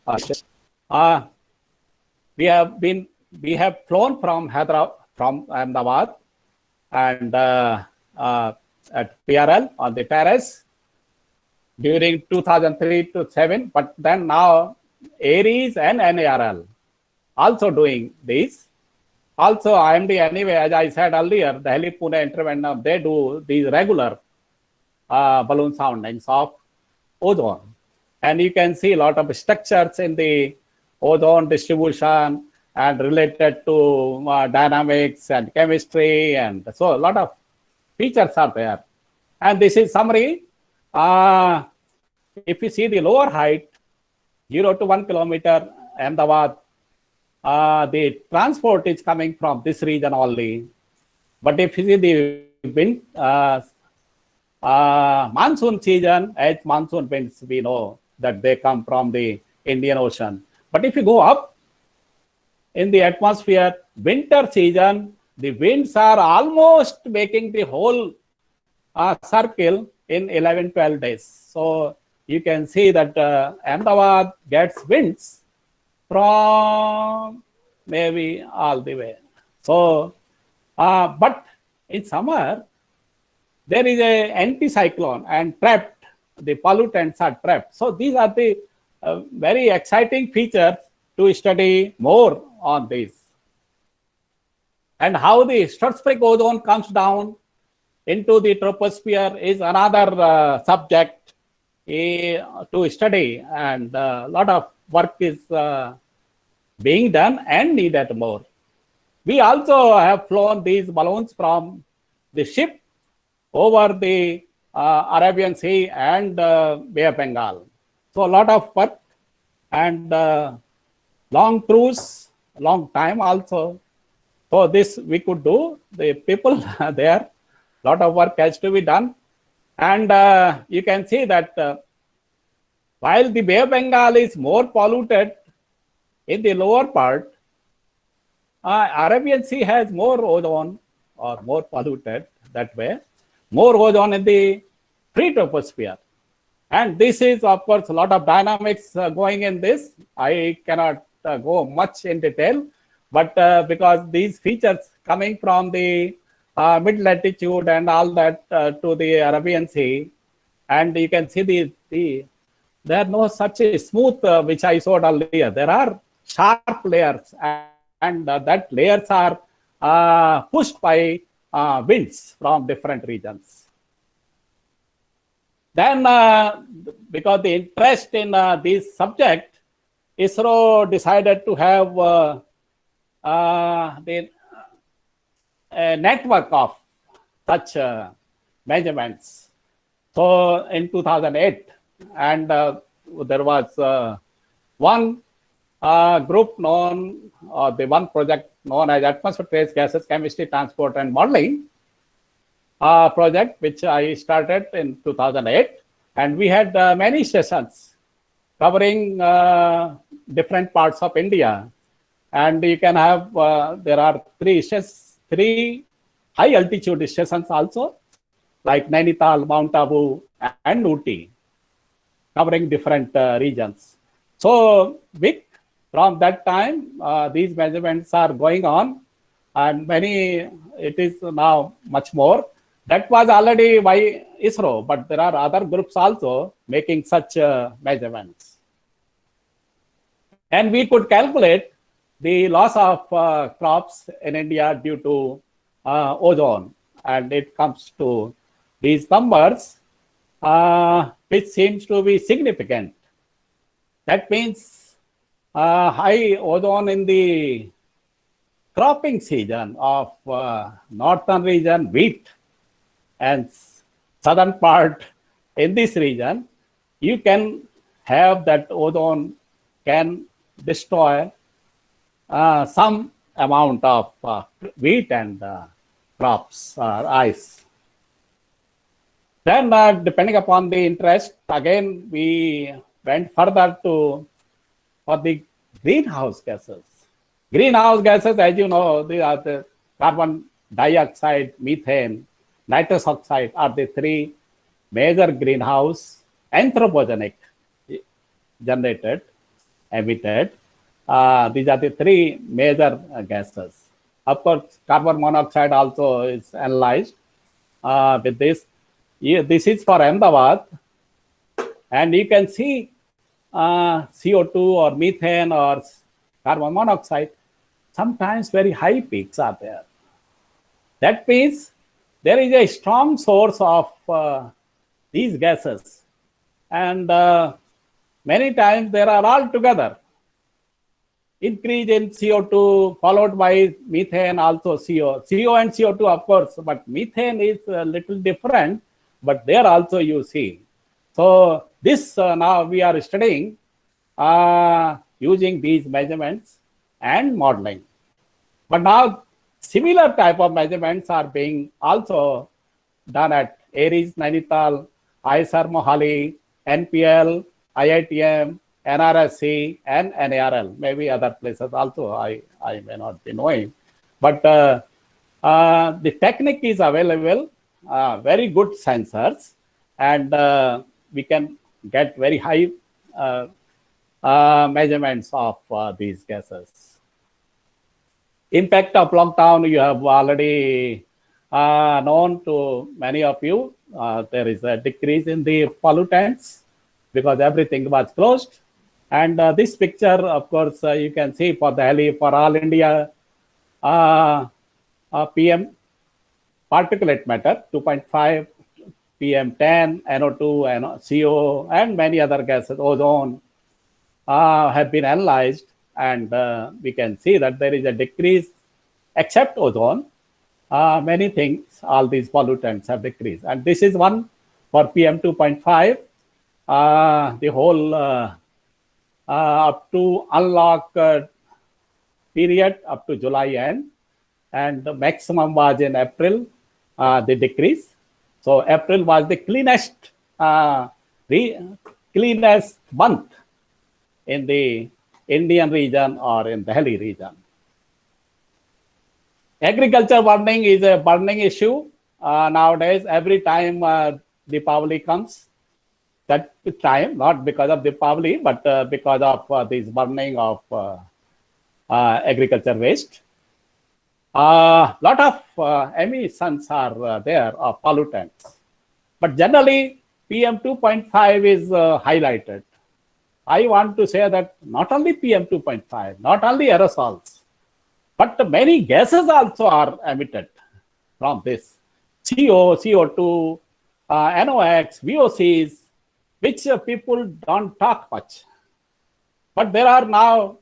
We have flown from Ahmedabad and at PRL on the terrace during 2003 to 7, but then now Aries and NARL also doing this. Also IMD anyway, as I said earlier, Delhi Pune Intervention, they do these regular balloon soundings of ozone. And you can see a lot of structures in the ozone distribution and related to dynamics and chemistry. And so a lot of features are there. And this is summary. If you see the lower height, 0 to 1 kilometer, Ahmedabad, the transport is coming from this region only. But if you see the wind, monsoon season, as monsoon winds, we know that they come from the Indian Ocean. But if you go up in the atmosphere, winter season, the winds are almost making the whole circle in 11-12 days. So you can see that Ahmedabad gets winds from maybe all the way. So, but in summer, there is a anticyclone and trapped, the pollutants are trapped. So these are the very exciting features to study more on this. And how the stratospheric ozone comes down into the troposphere is another subject to study, and a lot of work is being done and needed more. We also have flown these balloons from the ship over the Arabian Sea and Bay of Bengal. So a lot of work and long cruise, long time also. So this we could do. The people there, lot of work has to be done. And you can see that while the Bay of Bengal is more polluted in the lower part, Arabian Sea has more ozone or more polluted that way, more ozone in the free troposphere. And this is, of course, a lot of dynamics going in this. I cannot go much in detail, but because these features coming from the mid-latitude and all that to the Arabian Sea, and you can see there are no such a smooth, which I showed earlier. There are sharp layers, and that layers are pushed by winds from different regions. Then, because the interest in this subject, ISRO decided to have a network of such measurements. So in 2008, and there was one group known, or the one project known as Atmospheric Trace Gases Chemistry, Transport and Modeling project, which I started in 2008. And we had many sessions covering different parts of India. And you can have, there are three high altitude stations also, like Nainital, Mount Abu, and Ooty, covering different regions. So from that time, these measurements are going on, and it is now much more. That was already by ISRO, but there are other groups also making such measurements. And we could calculate the loss of crops in India due to ozone. And it comes to these numbers, which seems to be significant. That means high ozone in the cropping season of northern region, wheat, and southern part in this region, you can have that ozone can destroy some amount of wheat and crops or rice. Then, depending upon the interest, again, we went further for the greenhouse gases. Greenhouse gases, as you know, they are the carbon dioxide, methane, nitrous oxide are the three major greenhouse anthropogenic generated, emitted. These are the three major gases. Of course, carbon monoxide also is analyzed with this. This is for Ahmedabad, and you can see CO2 or methane or carbon monoxide, sometimes very high peaks are there. That means there is a strong source of these gases, and many times there are all together. Increase in CO2 followed by methane, also CO and CO2, of course, but methane is a little different, but there also you see. So this now we are studying using these measurements and modeling. But now similar type of measurements are being also done at ARIES, Nainital, ISR, Mohali, NPL, IITM, NRSC, and NARL. Maybe other places also I may not be knowing. But the technique is available, very good sensors, and we can get very high measurements of these gases. Impact of lockdown, you have already known to many of you. There is a decrease in the pollutants because everything was closed. And this picture, of course, you can see for Delhi, for all India, PM particulate matter, 2.5, PM10, NO2, CO, and many other gases, ozone, have been analyzed. And we can see that there is a decrease, except ozone. Many things, all these pollutants have decreased. And this is one for PM2.5. The whole up to unlock period up to July end. And the maximum was in April, the decrease. So April was the cleanest month in the Indian region or in Delhi region. Agriculture burning is a burning issue nowadays. Every time Deepavali comes, that time, not because of Deepavali, but because of this burning of agriculture waste. Lot of emissions are there of pollutants, but generally PM2.5 is highlighted. I want to say that not only PM2.5, not only aerosols, but many gases also are emitted from this. CO, CO2, NOx, VOCs, which people don't talk much. But there are now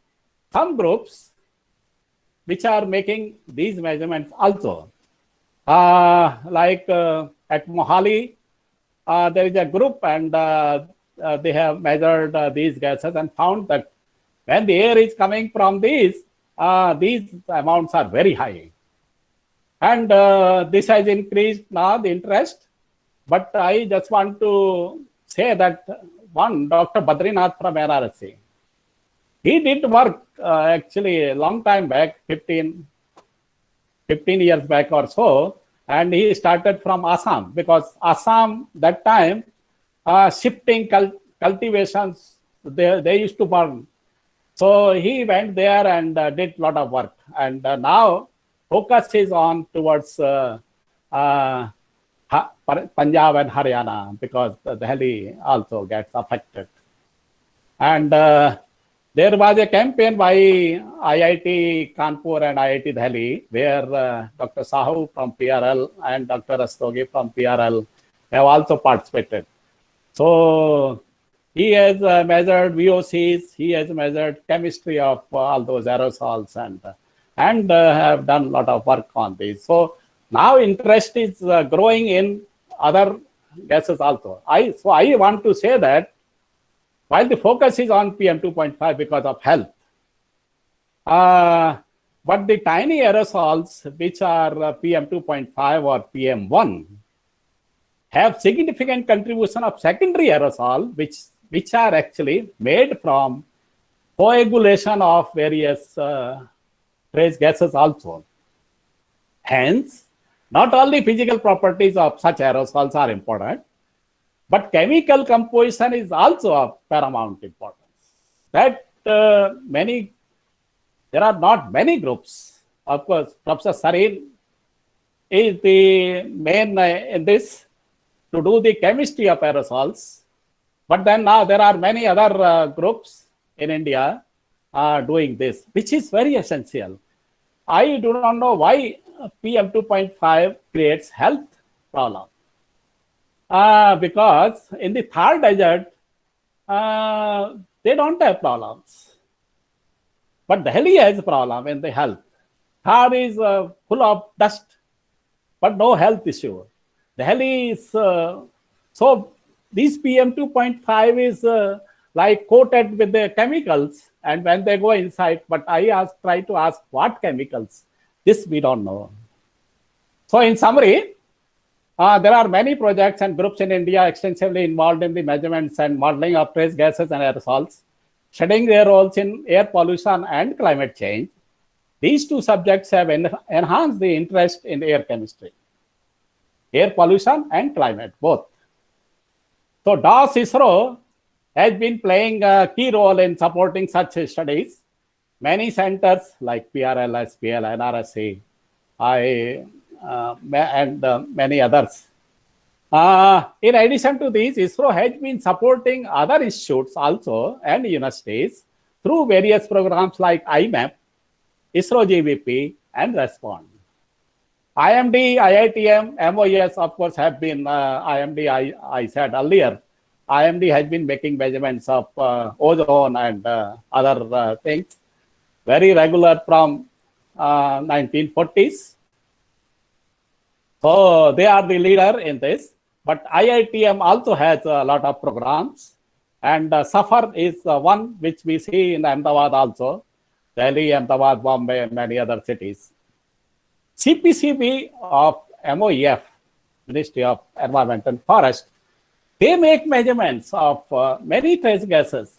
some groups which are making these measurements also. Like at Mohali, there is a group, and they have measured these gases and found that when the air is coming from these amounts are very high. And this has increased now the interest. But I just want to say that one, Dr. Badrinath from NRSC, he did work actually a long time back, 15 years back or so, and he started from Assam, because Assam that time shifting cultivations, they used to burn. So he went there and did a lot of work, and now focus is on towards Punjab and Haryana, because Delhi also gets affected. And there was a campaign by IIT Kanpur and IIT Delhi, where Dr. Sahu from PRL and Dr. Rastogi from PRL have also participated. So he has measured VOCs, he has measured chemistry of all those aerosols, and have done a lot of work on this. So now interest is growing in other gases also. So I want to say that while the focus is on PM2.5 because of health, but the tiny aerosols, which are PM2.5 or PM1, have significant contribution of secondary aerosol, which are actually made from coagulation of various trace gases also. Hence, not only physical properties of such aerosols are important, but chemical composition is also of paramount importance. That there are not many groups. Of course, Professor Sareen is the main in this to do the chemistry of aerosols. But then now there are many other groups in India doing this, which is very essential. I do not know why PM2.5 creates health problem. Because in the Thar desert, they don't have problems. But Delhi has a problem in the health. Thar is full of dust, but no health issue. Delhi is, so this PM2.5 is like coated with the chemicals, and when they go inside, but I try to ask what chemicals, this we don't know. So in summary, there are many projects and groups in India extensively involved in the measurements and modeling of trace gases and aerosols, studying their roles in air pollution and climate change. These two subjects have enhanced the interest in air chemistry, air pollution and climate, both. So DOS ISRO has been playing a key role in supporting such studies. Many centers like PRL, SPL, NRSC, and many others. In addition to these, ISRO has been supporting other institutes also and universities through various programs like IMAP, ISRO GVP, and RESPOND. IMD, IITM, MOES, of course, have been, IMD, I said earlier, IMD has been making measurements of ozone and other things, very regular from 1940s. So they are the leader in this, but IITM also has a lot of programs, and SAFAR is one which we see in Ahmedabad also, Delhi, Ahmedabad, Bombay, and many other cities. CPCB of MOEF, Ministry of Environment and Forest, they make measurements of many trace gases,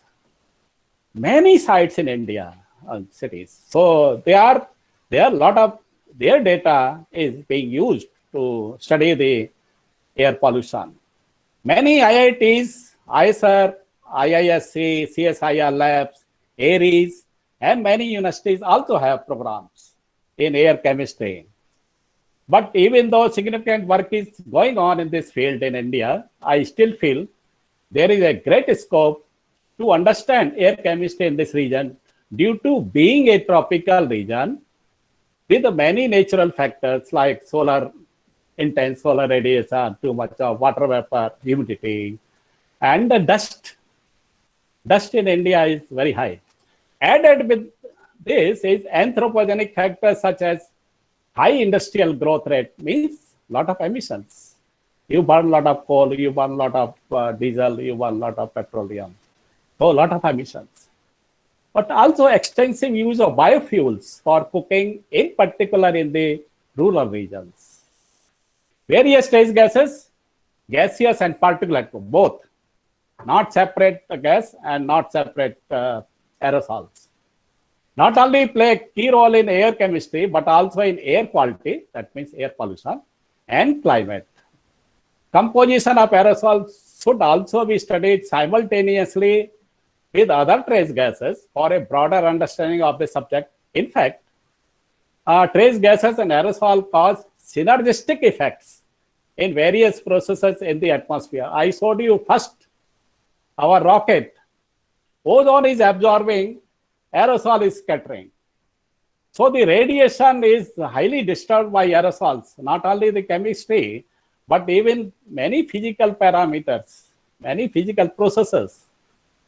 many sites in India and cities. So they are a lot of their data is being used to study the air pollution. Many IITs, IISER, IISc, CSIR labs, ARIES, and many universities also have programs in air chemistry. But even though significant work is going on in this field in India, I still feel there is a great scope to understand air chemistry in this region due to being a tropical region with many natural factors like intense solar radiation, too much of water vapor, humidity, and the dust. Dust in India is very high. Added with this is anthropogenic factors such as high industrial growth rate, means a lot of emissions. You burn a lot of coal, you burn a lot of diesel, you burn a lot of petroleum. So a lot of emissions. But also extensive use of biofuels for cooking, in particular in the rural regions. Various trace gases, gaseous and particulate, both, not separate gas and not separate aerosols. Not only play a key role in air chemistry, but also in air quality, that means air pollution, and climate. Composition of aerosols should also be studied simultaneously with other trace gases for a broader understanding of the subject. In fact, trace gases and aerosol cause synergistic effects in various processes in the atmosphere. I showed you first our rocket. Ozone is absorbing, aerosol is scattering. So the radiation is highly disturbed by aerosols, not only the chemistry, but even many physical parameters, many physical processes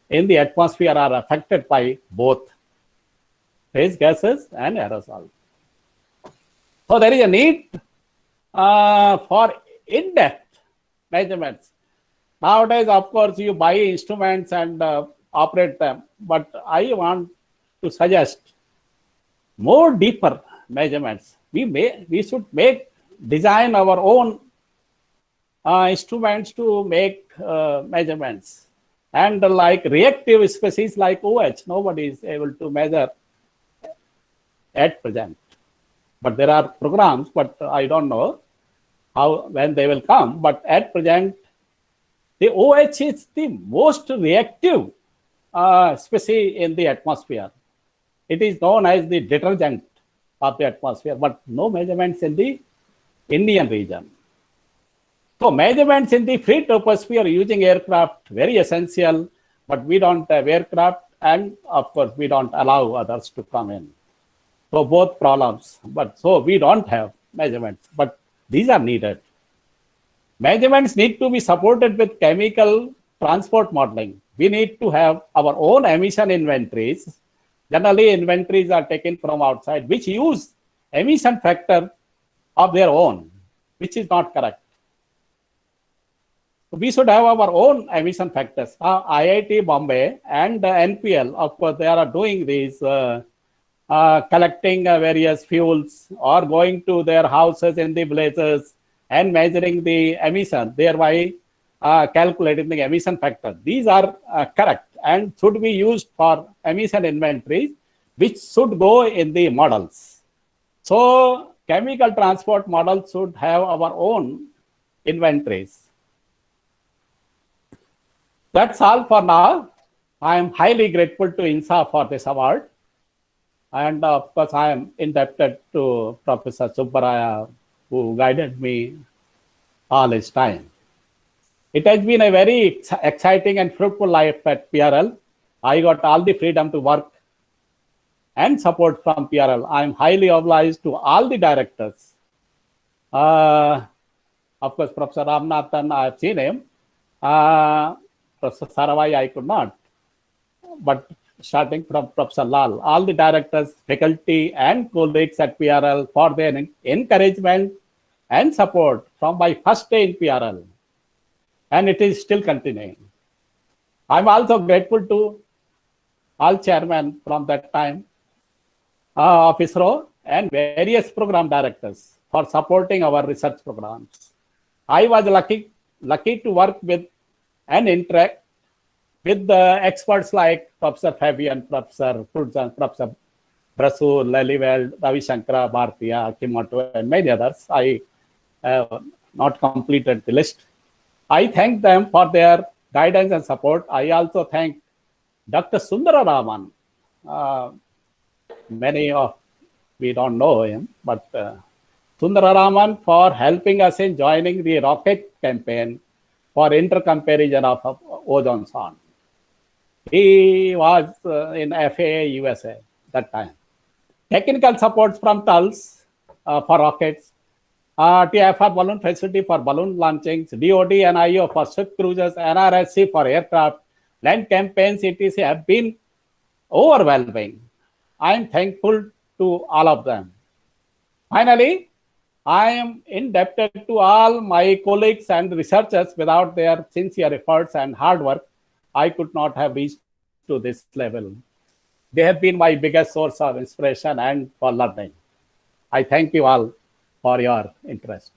in the atmosphere are affected by both trace gases and aerosols. So there is a need for in-depth measurements. Nowadays, of course, you buy instruments and operate them, but I want to suggest more deeper measurements. We should design our own instruments to make measurements. And like reactive species like OH, nobody is able to measure at present. But there are programs, but I don't know when they will come. But at present, the OH is the most reactive species in the atmosphere. It is known as the detergent of the atmosphere, but no measurements in the Indian region. So measurements in the free troposphere using aircraft, very essential, but we don't have aircraft, and of course we don't allow others to come in. So both problems, but so we don't have measurements, but these are needed. Measurements need to be supported with chemical transport modeling. We need to have our own emission inventories. Generally, inventories are taken from outside, which use emission factor of their own, which is not correct. We should have our own emission factors. IIT Bombay and NPL, of course, they are doing these, collecting various fuels or going to their houses in the villages and measuring the emission, thereby calculating the emission factor. These are correct and should be used for emission inventories, which should go in the models. So chemical transport models should have our own inventories. That's all for now. I am highly grateful to INSA for this award. And of course, I am indebted to Professor Subbaraya, who guided me all his time. It has been a very exciting and fruitful life at PRL. I got all the freedom to work and support from PRL. I am highly obliged to all the directors. Of course, Professor Ramanathan, I have seen him. Professor Sarawai, I could not. But starting from Professor Lal, all the directors, faculty, and colleagues at PRL for their encouragement and support from my first day in PRL. And it is still continuing. I'm also grateful to all chairmen from that time of ISRO and various program directors for supporting our research programs. I was lucky to work with and interact with the experts like Professor Fabian, Professor Frudzan, Professor Brasu, Laliwell, Ravi Shankara, Bhartiya, Kimoto, and many others. I have not completed the list. I thank them for their guidance and support. I also thank Dr. Sundara Raman. Many of we don't know him, but Sundara Raman for helping us in joining the rocket campaign for intercomparison of ozone sound. He was in FAA USA that time. Technical supports from TULS for rockets, TIFR balloon facility for balloon launchings, DOD and IO for ship cruisers, NRSC for aircraft, land campaigns, etc. have been overwhelming. I am thankful to all of them. Finally, I am indebted to all my colleagues and researchers. Without their sincere efforts and hard work, I could not have reached to this level. They have been my biggest source of inspiration and for learning. I thank you all for your interest.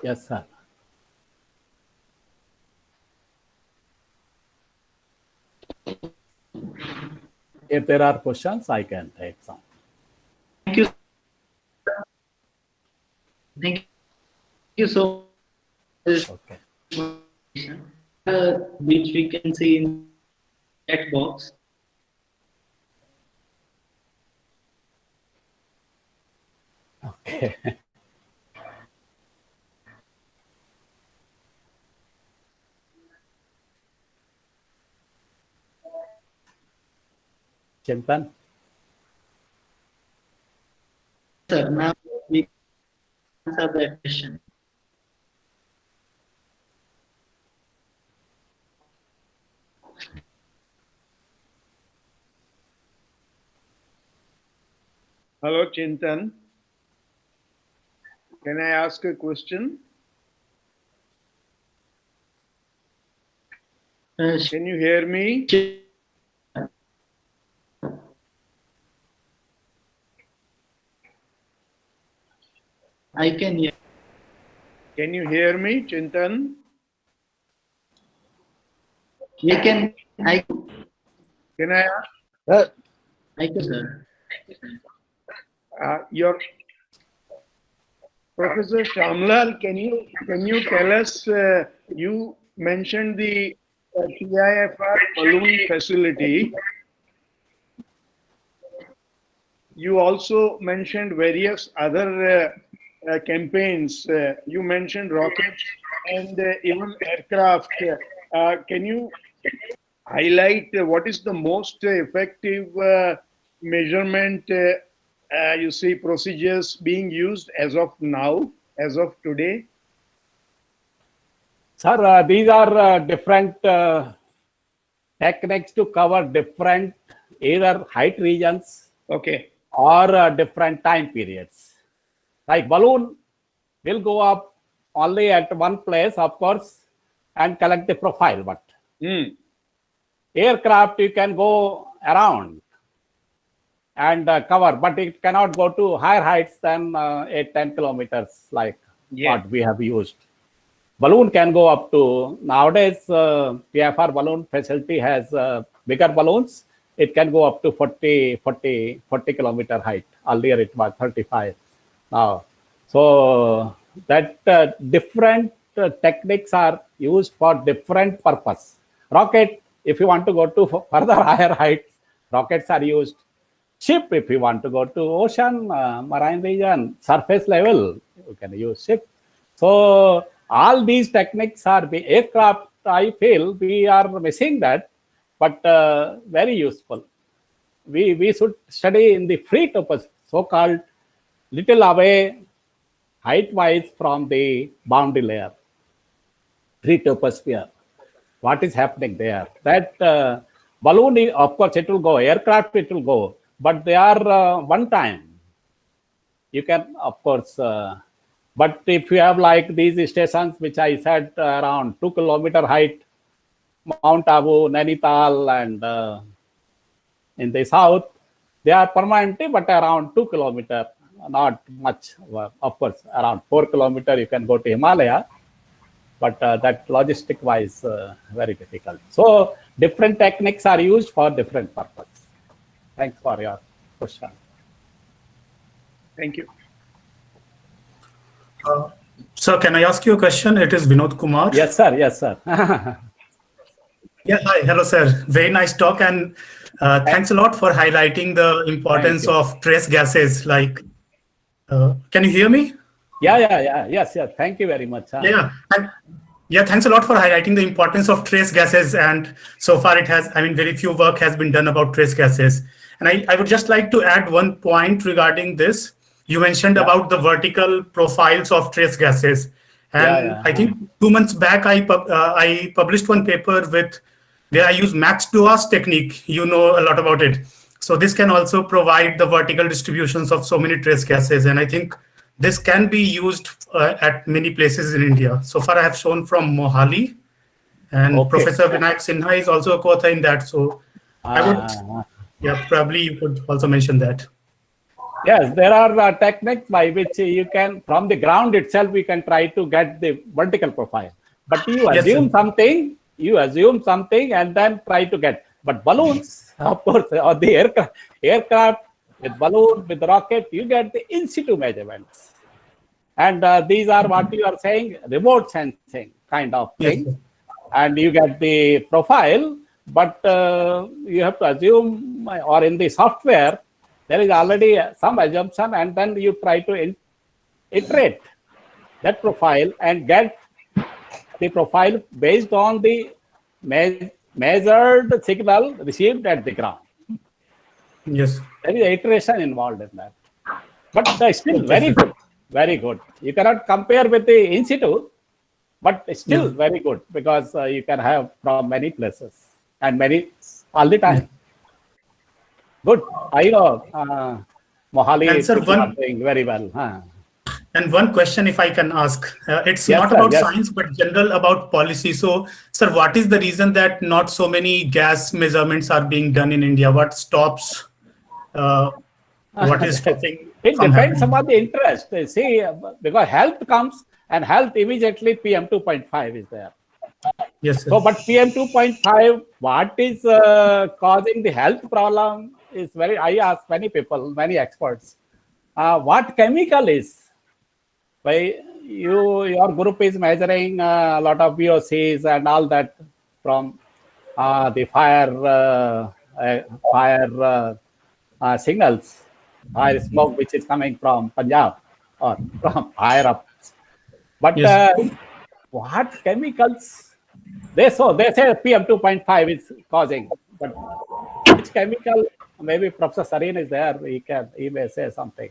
Yes, sir. If there are questions, I can take some. Thank you. Thank you so much. Okay. Which we can see in chat box. Okay. Chintan? Sir, now we answer that question. Hello, Chintan. Can I ask a question? Can you hear me? I can hear. Can you hear me, Chintan? We can. Can I ask? I can, sir. Your Professor Shamlal, can you tell us? You mentioned the TIFR balloon facility. You also mentioned various other campaigns. You mentioned rockets and even aircraft. Can you highlight what is the most effective measurement you see procedures being used as of now, as of today? Sir, these are different techniques to cover different either height regions Okay. or different time periods. Like balloon will go up only at one place, of course, and collect the profile. But aircraft, you can go around and cover, but it cannot go to higher heights than 8-10 kilometers like what we have used. Balloon can go up to, nowadays, PFR balloon facility has bigger balloons. It can go up to 40 kilometer height. Earlier it was 35. Now, so that different techniques are used for different purpose. Rocket, if you want to go to further higher heights, rockets are used. Ship, if you want to go to ocean, marine region, surface level, you can use ship. So all these techniques are aircraft. I feel we are missing that, but very useful. We should study in the free topos, so-called little away height-wise from the boundary layer, free toposphere. What is happening there? That balloon, of course, it will go. Aircraft, it will go. But they are one time. You can, of course, but if you have like these stations, which I said around 2 kilometer height, Mount Abu, Nainital, and in the south, they are permanently, but around 2 kilometer, not much. Of course, around 4 kilometer, you can go to Himalaya, but that logistic wise, very difficult. So different techniques are used for different purposes. Thanks for your question. Thank you. Sir, can I ask you a question? It is Vinod Kumar. Yes, sir. Yes, sir. Yeah, hi. Hello, sir. Very nice talk. And thanks a lot for highlighting the importance of trace gases. Like, can you hear me? Yeah. Yes. Thank you very much. Yeah, thanks a lot for highlighting the importance of trace gases. And so far it has, very few work has been done about trace gases. And I would just like to add one point regarding this. You mentioned about the vertical profiles of trace gases. And I think 2 months back, I published one paper where I use Max Duas technique. You know a lot about it. So this can also provide the vertical distributions of so many trace gases. And I think this can be used at many places in India. So far, I have shown from Mohali, and Professor Vinayak Sinha is also a co-author in that. So I would, probably you could also mention that. Yes, there are techniques by which you can, from the ground itself, we can try to get the vertical profile. But you assume something, and then try to get. But balloons, of course, or the aircraft with balloon, with rocket, you get the in situ measurements. And these are what you are saying, remote sensing kind of Yes, thing. sir. And you get the profile, but you have to assume, or in the software, there is already some assumption, and then you try to iterate that profile and get the profile based on the measured signal received at the ground. Yes. There is iteration involved in that. But still Okay, very sir. good, very good. You cannot compare with the in situ, but still Yeah. very good because you can have from many places and many all the time. Good. I know Mohali And sir, people are one doing very well. Huh? and one question, if I can ask, it's Yes, not sir, about yes. science, but general about policy. So, sir, what is the reason that not so many gas measurements are being done in India? What stops? What is stopping It from depends happening? upon the interest. See, because health comes and health immediately PM 2.5 is there. Yes, sir. So, but PM 2.5, what is causing the health problem is very, I ask many people, many experts, what chemical is? Why your group is measuring a lot of VOCs and all that from the fire signals, fire smoke which is coming from Punjab or from higher up. But Yes. what chemicals? They say PM 2.5 is causing, but which chemical? Maybe Professor Sareen is there. He may say something.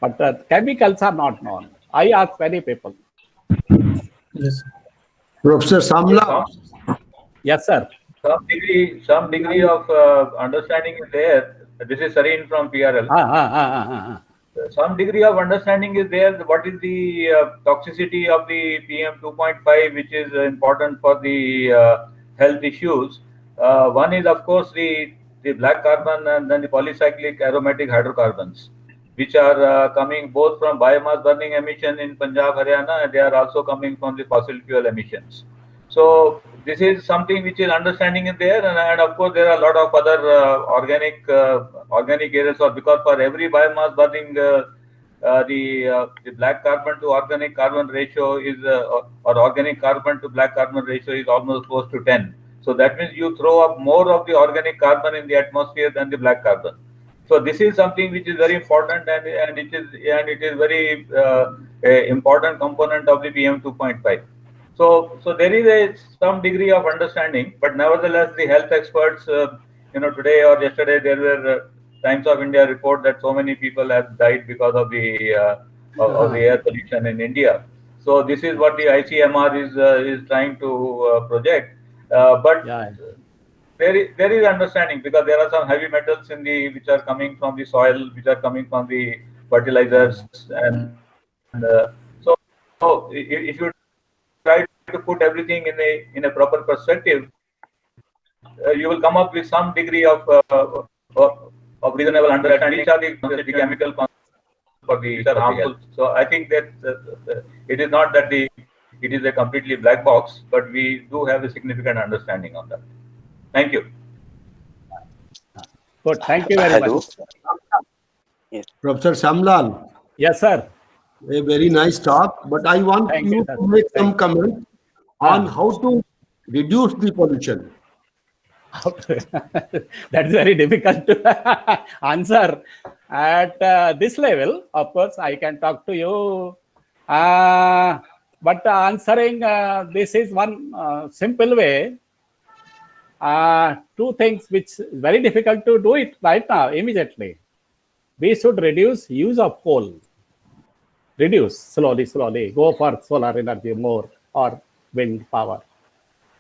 But chemicals are not known. I ask many people. Yes. Professor Samla, Yes, sir. Some degree of understanding is there. This is Sareen from PRL. Some degree of understanding is there. What is the toxicity of the PM 2.5, which is important for the health issues? One is, of course, the black carbon and then the polycyclic aromatic hydrocarbons, which are coming both from biomass burning emission in Punjab, Haryana, and they are also coming from the fossil fuel emissions. So this is something which is understanding is there, and of course there are a lot of other organic areas. Or because for every biomass burning, the black carbon to organic carbon ratio is, or organic carbon to black carbon ratio is almost close to 10. So that means you throw up more of the organic carbon in the atmosphere than the black carbon. So this is something which is very important, and it is very important component of the PM 2.5. So there is some degree of understanding, but nevertheless, the health experts, today or yesterday there were Times of India report that so many people have died because of the of the air pollution in India. So this is what the ICMR is trying to project, but. Yeah. There is understanding because there are some heavy metals which are coming from the soil, which are coming from the fertilizers, and so if you try to put everything in a proper perspective, you will come up with some degree of reasonable understanding which are the chemical for the harmful. So I think that it is not that it is a completely black box, but we do have a significant understanding on that. Thank you. Good. Thank you very much. Professor Samlal, Yes, sir. a very nice talk, but I want Thank you you, sir. to make some Thank comment on how to reduce the pollution. That's very difficult to answer at this level. Of course, I can talk to you, but answering this is one simple way. Two things which is very difficult to do it right now immediately. We should reduce use of coal. Reduce slowly. Go for solar energy more or wind power.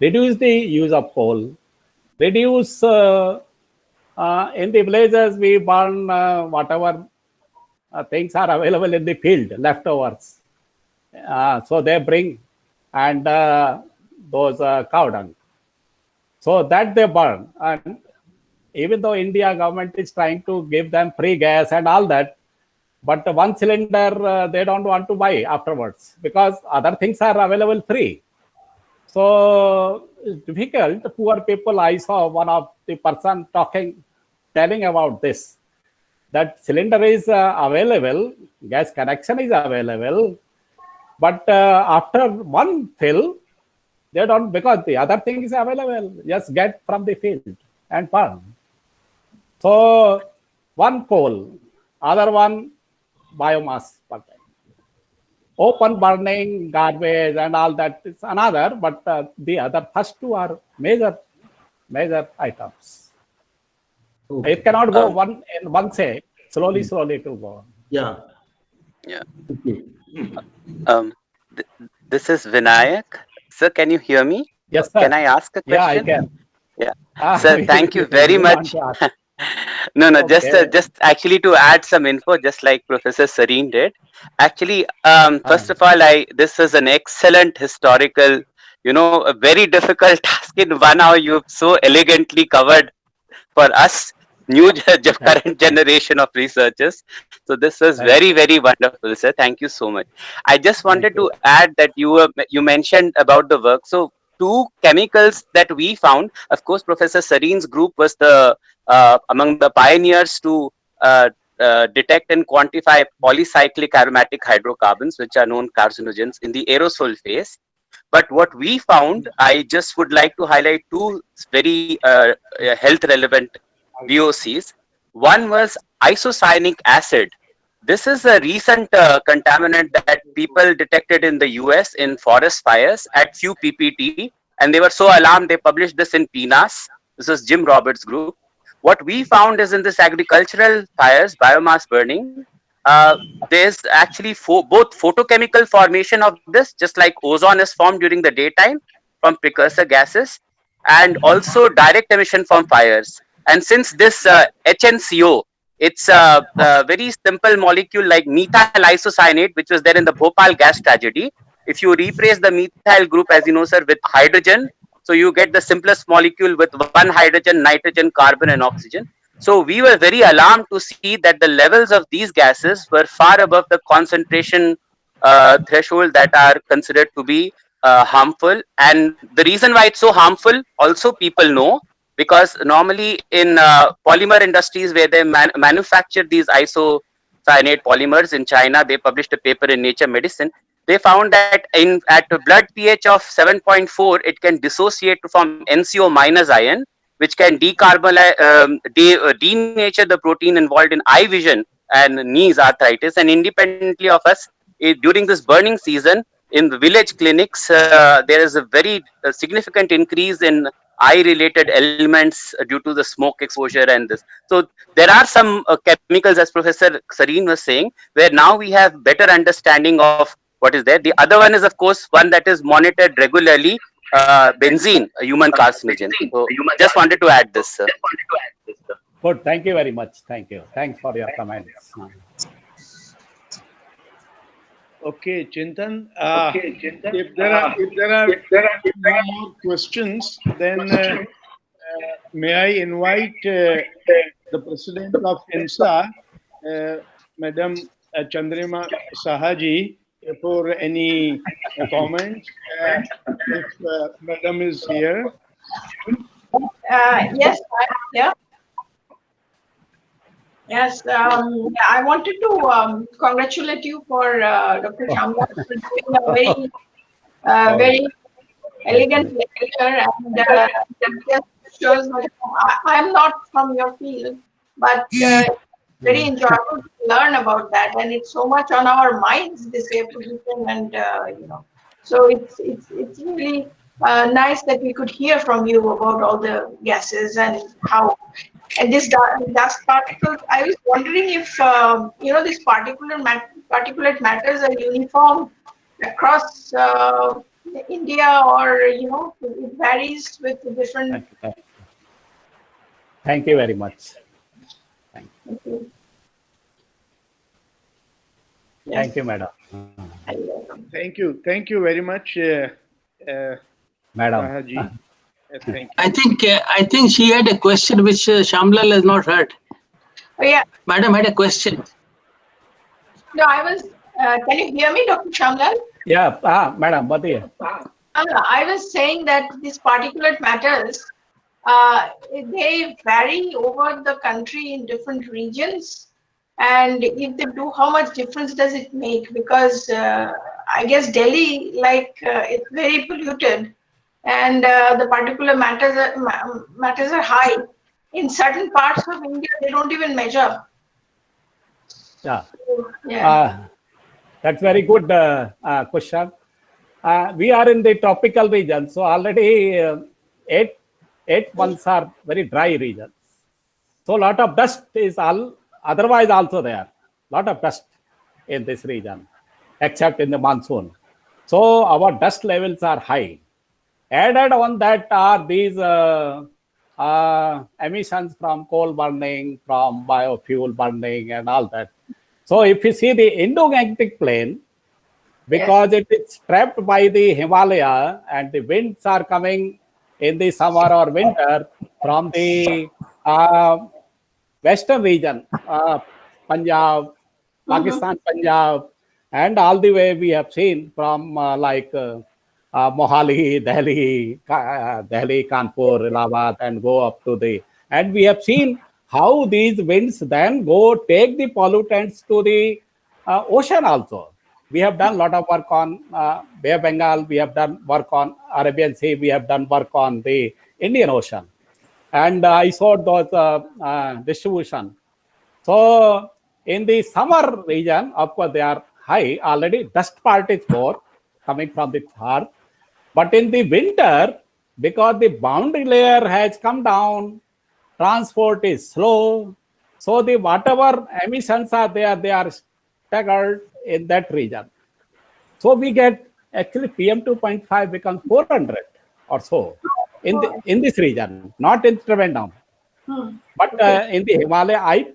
Reduce the use of coal. Reduce in the villages we burn whatever things are available in the field, leftovers. So they bring and those cow dung. So that they burn. And even though India government is trying to give them free gas and all that, but one cylinder they don't want to buy afterwards because other things are available free. So it's difficult. Poor people, I saw one of the person telling about this, that cylinder is available, gas connection is available, but after one fill, they don't, because the other thing is available, just get from the field and burn. So one coal, other one biomass per time. Open burning, garbage and all that is another, but the other first two are major items. Okay. It cannot go one in one say. Slowly it will go on. Yeah. Yeah. Okay. This is Vinayak. Sir, can you hear me? Yes, sir. Can I ask a Yeah, I question? can. Yeah. Sir, thank you very much. No, Okay. just actually to add some info, just like Professor Sareen did. Actually, first of all, this is an excellent historical, a very difficult task. In 1 hour, you've so elegantly covered for us new current generation of researchers. So this was very, very wonderful, sir. Thank you so much. I just wanted to add that you mentioned about the work. So two chemicals that we found, of course, Professor Sareen's group was the among the pioneers to detect and quantify polycyclic aromatic hydrocarbons, which are known carcinogens in the aerosol phase. But what we found, I just would like to highlight two very health relevant VOCs. One was isocyanic acid. This is a recent contaminant that people detected in the US in forest fires at few ppt, and they were so alarmed they published this in PNAS. This is Jim Roberts' group. What we found is in this agricultural fires, biomass burning, there's actually both photochemical formation of this, just like ozone is formed during the daytime from precursor gases, and also direct emission from fires. And since this HNCO, it's a very simple molecule like methyl isocyanate, which was there in the Bhopal gas tragedy. If you replace the methyl group, as you know, sir, with hydrogen, so you get the simplest molecule with one hydrogen, nitrogen, carbon, and oxygen. So we were very alarmed to see that the levels of these gases were far above the concentration threshold that are considered to be harmful. And the reason why it's so harmful, also people know, because normally in polymer industries where they manufacture these isocyanate polymers in China, they published a paper in Nature Medicine. They found that at a blood pH of 7.4, it can dissociate to form NCO minus ion, which can denature the protein involved in eye vision and knees arthritis. And independently of us, during this burning season, in the village clinics, there is a very significant increase in eye-related ailments due to the smoke exposure and this. So there are some chemicals, as Professor Sareen was saying, where now we have better understanding of what is there. The other one is, of course, one that is monitored regularly, benzene, a human carcinogen. So just wanted to add this, sir. Good. Thank you very much. Thank you. Thanks for your comments. Okay, Chintan. If there are no more questions, then may I invite the President of INSA, Madam Chandrima Sahaji, for any comments. If Madam is here. Yes, yeah. Yes, I wanted to congratulate you for Dr. Shamlal for doing a very elegant lecture, and that just shows that I am not from your field, but very enjoyable to learn about that, and it's so much on our minds, this air pollution, and so it's really nice that we could hear from you about all the gases and how. And this dust particles, I was wondering if these particulate matters are uniform across India, or it varies with different. Thank you very much. Thank you. Thank you, madam. Thank you very much, Madam. Sahaji. Thank you. I think she had a question which Shamlal has not heard. Oh, yeah. Madam had a question. No, I was. Can you hear me, Dr. Shamlal? Yeah, madam, बताइए. I was saying that these particulate matters, they vary over the country in different regions. And if they do, how much difference does it make? Because I guess Delhi, it's very polluted, and the particular matters are high. In certain parts of India, they don't even measure. Yeah. Yeah. That's very good question. We are in the tropical region, so already 8 months are very dry regions. So a lot of dust is otherwise also there. Lot of dust in this region, except in the monsoon. So our dust levels are high. Added on that are these emissions from coal burning, from biofuel burning, and all that. So if you see the Indo-Gangetic plain, because it is trapped by the Himalaya and the winds are coming in the summer or winter from the western region, Punjab, Pakistan, Punjab, and all the way we have seen from Mohali, Delhi, Kanpur, Allahabad, and go up to and we have seen how these winds then go take the pollutants to the ocean also. We have done a lot of work on Bay of Bengal, we have done work on Arabian Sea, we have done work on the Indian Ocean. And I saw those distribution. So in the summer region, of course, they are high already. Dust part is more coming from the earth. But in the winter, because the boundary layer has come down, transport is slow. So the whatever emissions are there, they are staggered in that region. So we get actually PM 2.5 becomes 400 or so in this region, not in Trivandrum, but in the Himalaya,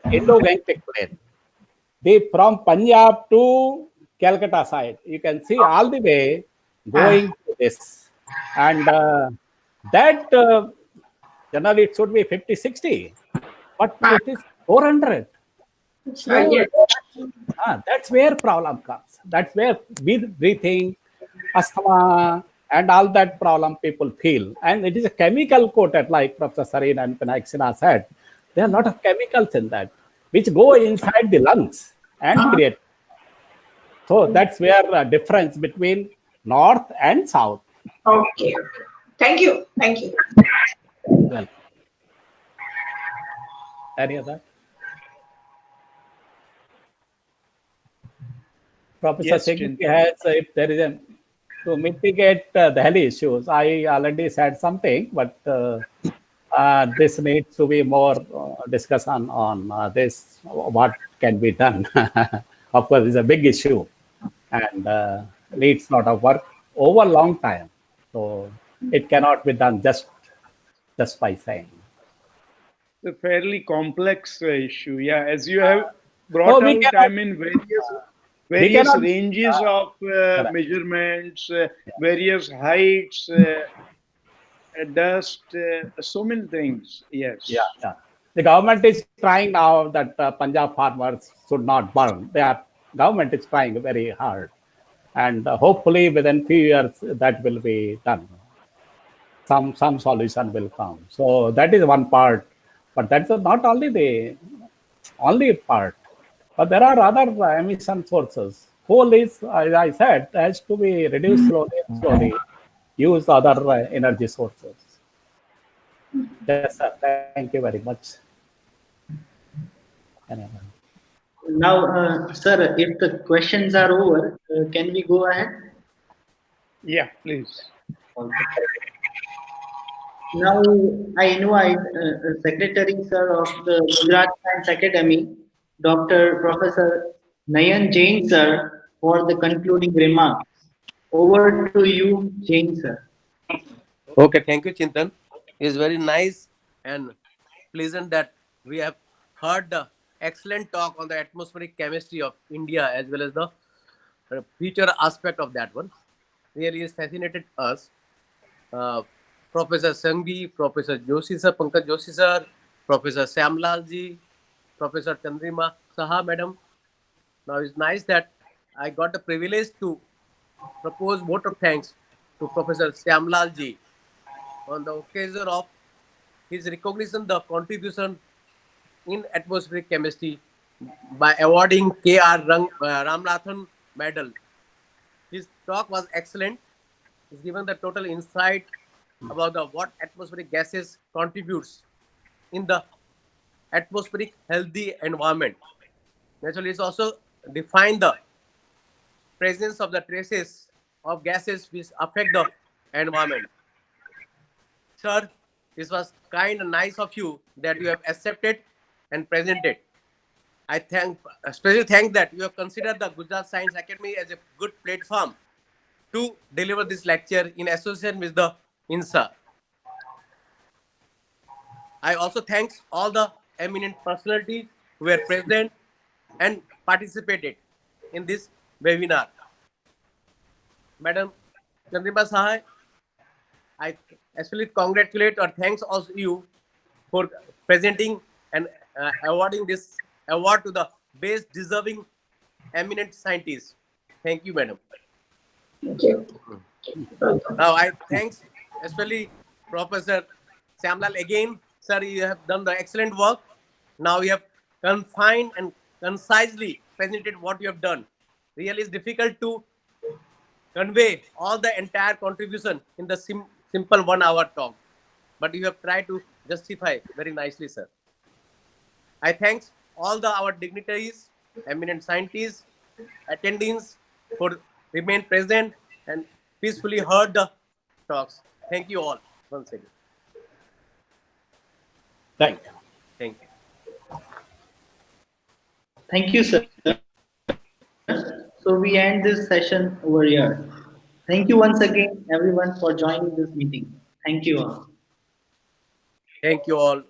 Indo-Gangetic plain. From Punjab to Calcutta side, you can see all the way going to this. And that generally it should be 50, 60, but it is 400. So that's where problem comes. That's where we breathing, asthma, and all that problem people feel. And it is a chemical coated, like Professor Sareen and Pinayak Sinha said. There are a lot of chemicals in that, which go inside the lungs and create. So that's where the difference between north and south. Okay. Thank you. Thank you. Well, any other? Professor Singh has, if there is to mitigate the Delhi issues, I already said something, but this needs to be more discussion on this, what can be done. Of course, it's a big issue and needs a lot of work over a long time. So it cannot be done just by saying. It's a fairly complex issue. Yeah, as you have brought out, I mean, various ranges of measurements, various heights, dust, so many things. Yes. Yeah. The government is trying now that Punjab farmers should not burn. Government is trying very hard, and hopefully within few years that will be done. Some solution will come. So that is one part, but that's not only the only part. But there are other emission sources. Coal is, as I said, has to be reduced slowly. Use other energy sources. Yes, sir. Thank you very much. Now, sir, if the questions are over, can we go ahead? Yeah, please. Okay. Now, I invite Secretary, sir, of the Gujarat Science Academy, Dr. Professor Nayan Jain, sir, for the concluding remarks. Over to you, Jain, sir. Okay, thank you, Chintan. It's very nice and pleasant that we have heard the excellent talk on the atmospheric chemistry of India as well as the future aspect of that one. Really has fascinated us. Professor Sangvi, Professor Joshi sir, Pankaj Joshi sir, Professor Shyamlal ji, Professor Chandrima Saha madam. Now it's nice that I got the privilege to propose vote of thanks to Professor Shyamlal ji on the occasion of his recognition the contribution in atmospheric chemistry by awarding K.R. Ramanathan Medal. His talk was excellent. He's given the total insight about what atmospheric gases contributes in the atmospheric healthy environment. Naturally, it's also defined the presence of the traces of gases which affect the environment. Sir, this was kind and nice of you that you have accepted and presented. I especially thank that you have considered the Gujarat Science Academy as a good platform to deliver this lecture in association with the INSA. I also thank all the eminent personalities who were present and participated in this webinar. Madam Chandrima Sahai, I especially congratulate or thanks also you for presenting and awarding this award to the best deserving eminent scientists. Thank you, madam. Thank you. Now I thanks especially Professor Shyamlal again. Sir, you have done the excellent work. Now you have confined and concisely presented what you have done. Really, it's difficult to convey all the entire contribution in the simple 1 hour talk. But you have tried to justify very nicely, sir. I thanks all our dignitaries, eminent scientists, attendees for remain present and peacefully heard the talks. Thank you all once again. Thank you. Thank you. Thank you, sir. So we end this session over here. Thank you once again, everyone, for joining this meeting. Thank you all. Thank you all.